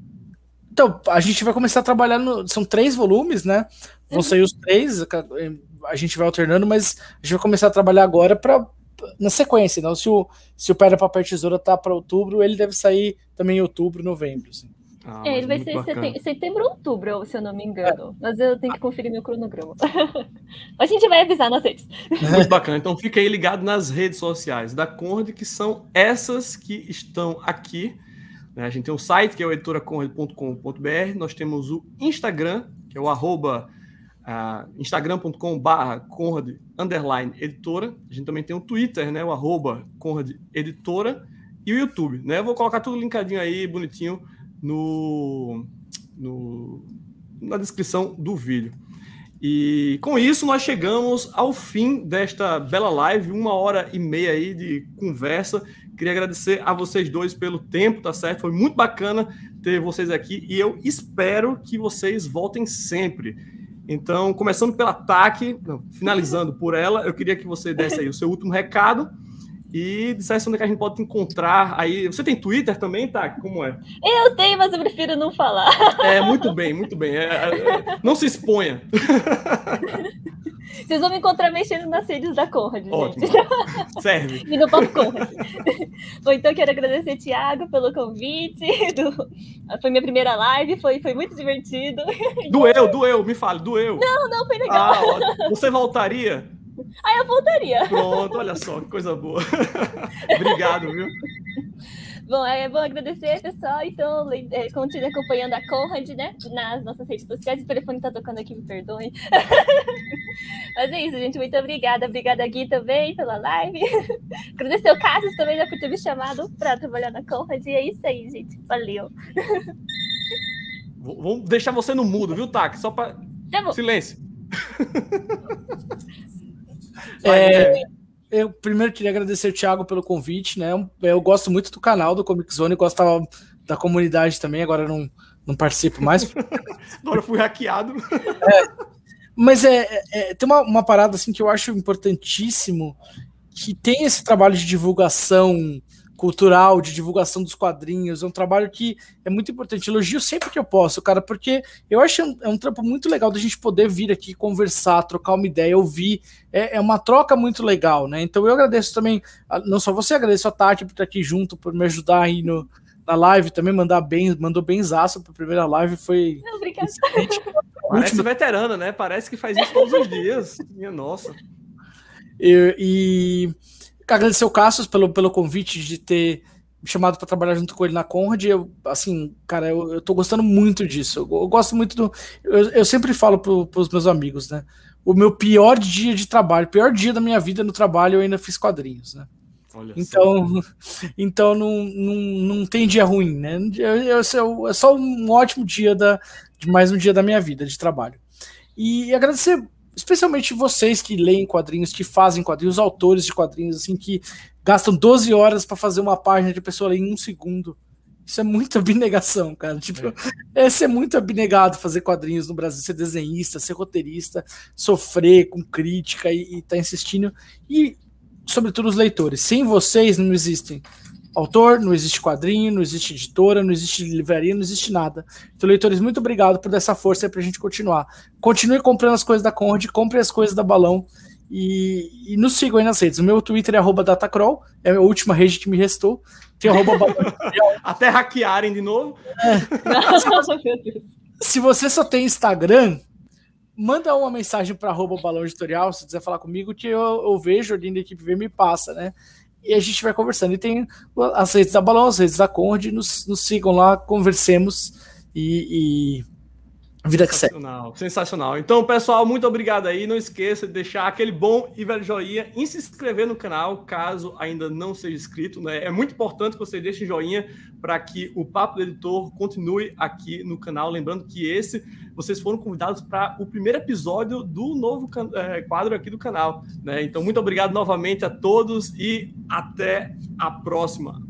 Então, a gente vai começar a trabalhar são 3 volumes, né? Vão sair os 3, a gente vai alternando, mas a gente vai começar a trabalhar agora na sequência. Então, se o Pedra, Papel e Tesoura tá para outubro, ele deve sair também em outubro, novembro. Assim. Ele vai ser setembro ou outubro, se eu não me engano. Mas eu tenho que conferir meu cronograma. A gente vai avisar nas redes. Muito bacana. Então fica aí ligado nas redes sociais da Conrad, que são essas que estão aqui. A gente tem um site, que é o editoraconrad.com.br. Nós temos o Instagram, que é o instagram.com/Conrad_editora. A gente também tem o Twitter, né, o @ConradEditora. E o YouTube, né? Eu vou colocar tudo linkadinho aí, bonitinho, na descrição do vídeo. E com isso nós chegamos ao fim desta bela live, 1h30 aí de conversa. Queria agradecer a vocês dois pelo tempo, tá certo? Foi muito bacana ter vocês aqui e eu espero que vocês voltem sempre. Então, começando pela TAC, finalizando por ela, eu queria que você desse aí o seu último recado e dissesse onde é que a gente pode te encontrar aí. Você tem Twitter também, TAC? Como é? Eu tenho, mas eu prefiro não falar. Muito bem, muito bem. Não se exponha. Vocês vão me encontrar mexendo nas redes da Conrad, ótimo. Gente. Serve. E no Papo Conrad. Bom, então quero agradecer, Thiago, pelo convite. Foi minha primeira live, foi muito divertido. Doeu, me fale, doeu. Não, foi legal. Você voltaria? Eu voltaria. Pronto, olha só, que coisa boa. Obrigado, viu? Bom, é bom agradecer, pessoal. Então, continue acompanhando a Conrad, né? Nas nossas redes sociais. O telefone tá tocando aqui, me perdoem. Mas é isso, gente. Muito obrigada. Obrigada, Gui, também, pela live. Agradecer o Cassius também, né, por ter me chamado para trabalhar na Conrad. E é isso aí, gente. Valeu. Vamos deixar você no mudo, viu, Tac? Só para... Silêncio. Eu primeiro queria agradecer o Thiago pelo convite, né? Eu gosto muito do canal do Comic Zone, gostava da comunidade também, agora não participo mais. Agora eu fui hackeado. Mas tem uma parada assim que eu acho importantíssimo, que tem esse trabalho de divulgação cultural, de divulgação dos quadrinhos, é um trabalho que é muito importante. Elogio sempre que eu posso, cara, porque eu acho um trampo muito legal da gente poder vir aqui conversar, trocar uma ideia, ouvir, é uma troca muito legal, né? Então eu agradeço também, não só você, agradeço a Tati por estar aqui junto, por me ajudar aí na live, também mandou benzaço pra primeira live, foi... Obrigada. Parece veterana, né? Parece que faz isso todos os dias. Minha nossa. E agradecer o Cassius pelo convite de ter me chamado para trabalhar junto com ele na Conrad. Eu tô gostando muito disso. Eu gosto muito eu sempre falo pros meus amigos, né? O meu pior dia de trabalho, pior dia da minha vida no trabalho, eu ainda fiz quadrinhos, né? Então não tem dia ruim, né? É só um ótimo dia de mais um dia da minha vida de trabalho. E agradecer especialmente vocês que leem quadrinhos, que fazem quadrinhos, os autores de quadrinhos, assim, que gastam 12 horas para fazer uma página de pessoa ler em 1 segundo. Isso é muita abnegação, cara. Tipo, ser muito abnegado fazer quadrinhos no Brasil, ser desenhista, ser roteirista, sofrer com crítica e tá insistindo. E, sobretudo, os leitores. Sem vocês não existem autor, não existe quadrinho, não existe editora, não existe livraria, não existe nada. Então, leitores, muito obrigado por dar essa força aí pra gente continuar. Continue comprando as coisas da Conrad, compre as coisas da Balão e nos sigam aí nas redes. O meu Twitter é @datacrawl, é a última rede que me restou. Tem @balão. Até hackearem de novo. Se você só tem Instagram, manda uma mensagem para @balão editorial, se quiser falar comigo, que eu vejo, ali da equipe vê, me passa, né? E a gente vai conversando. E tem as redes da Balão, as redes da Conrad, nos sigam lá, conversemos e vida que segue. Sensacional. Então, pessoal, muito obrigado aí. Não esqueça de deixar aquele bom e velho joinha e se inscrever no canal, caso ainda não seja inscrito, né? É muito importante que você deixe joinha para que o Papo do Editor continue aqui no canal. Lembrando que vocês foram convidados para o primeiro episódio do novo quadro aqui do canal, né? Então, muito obrigado novamente a todos e até a próxima.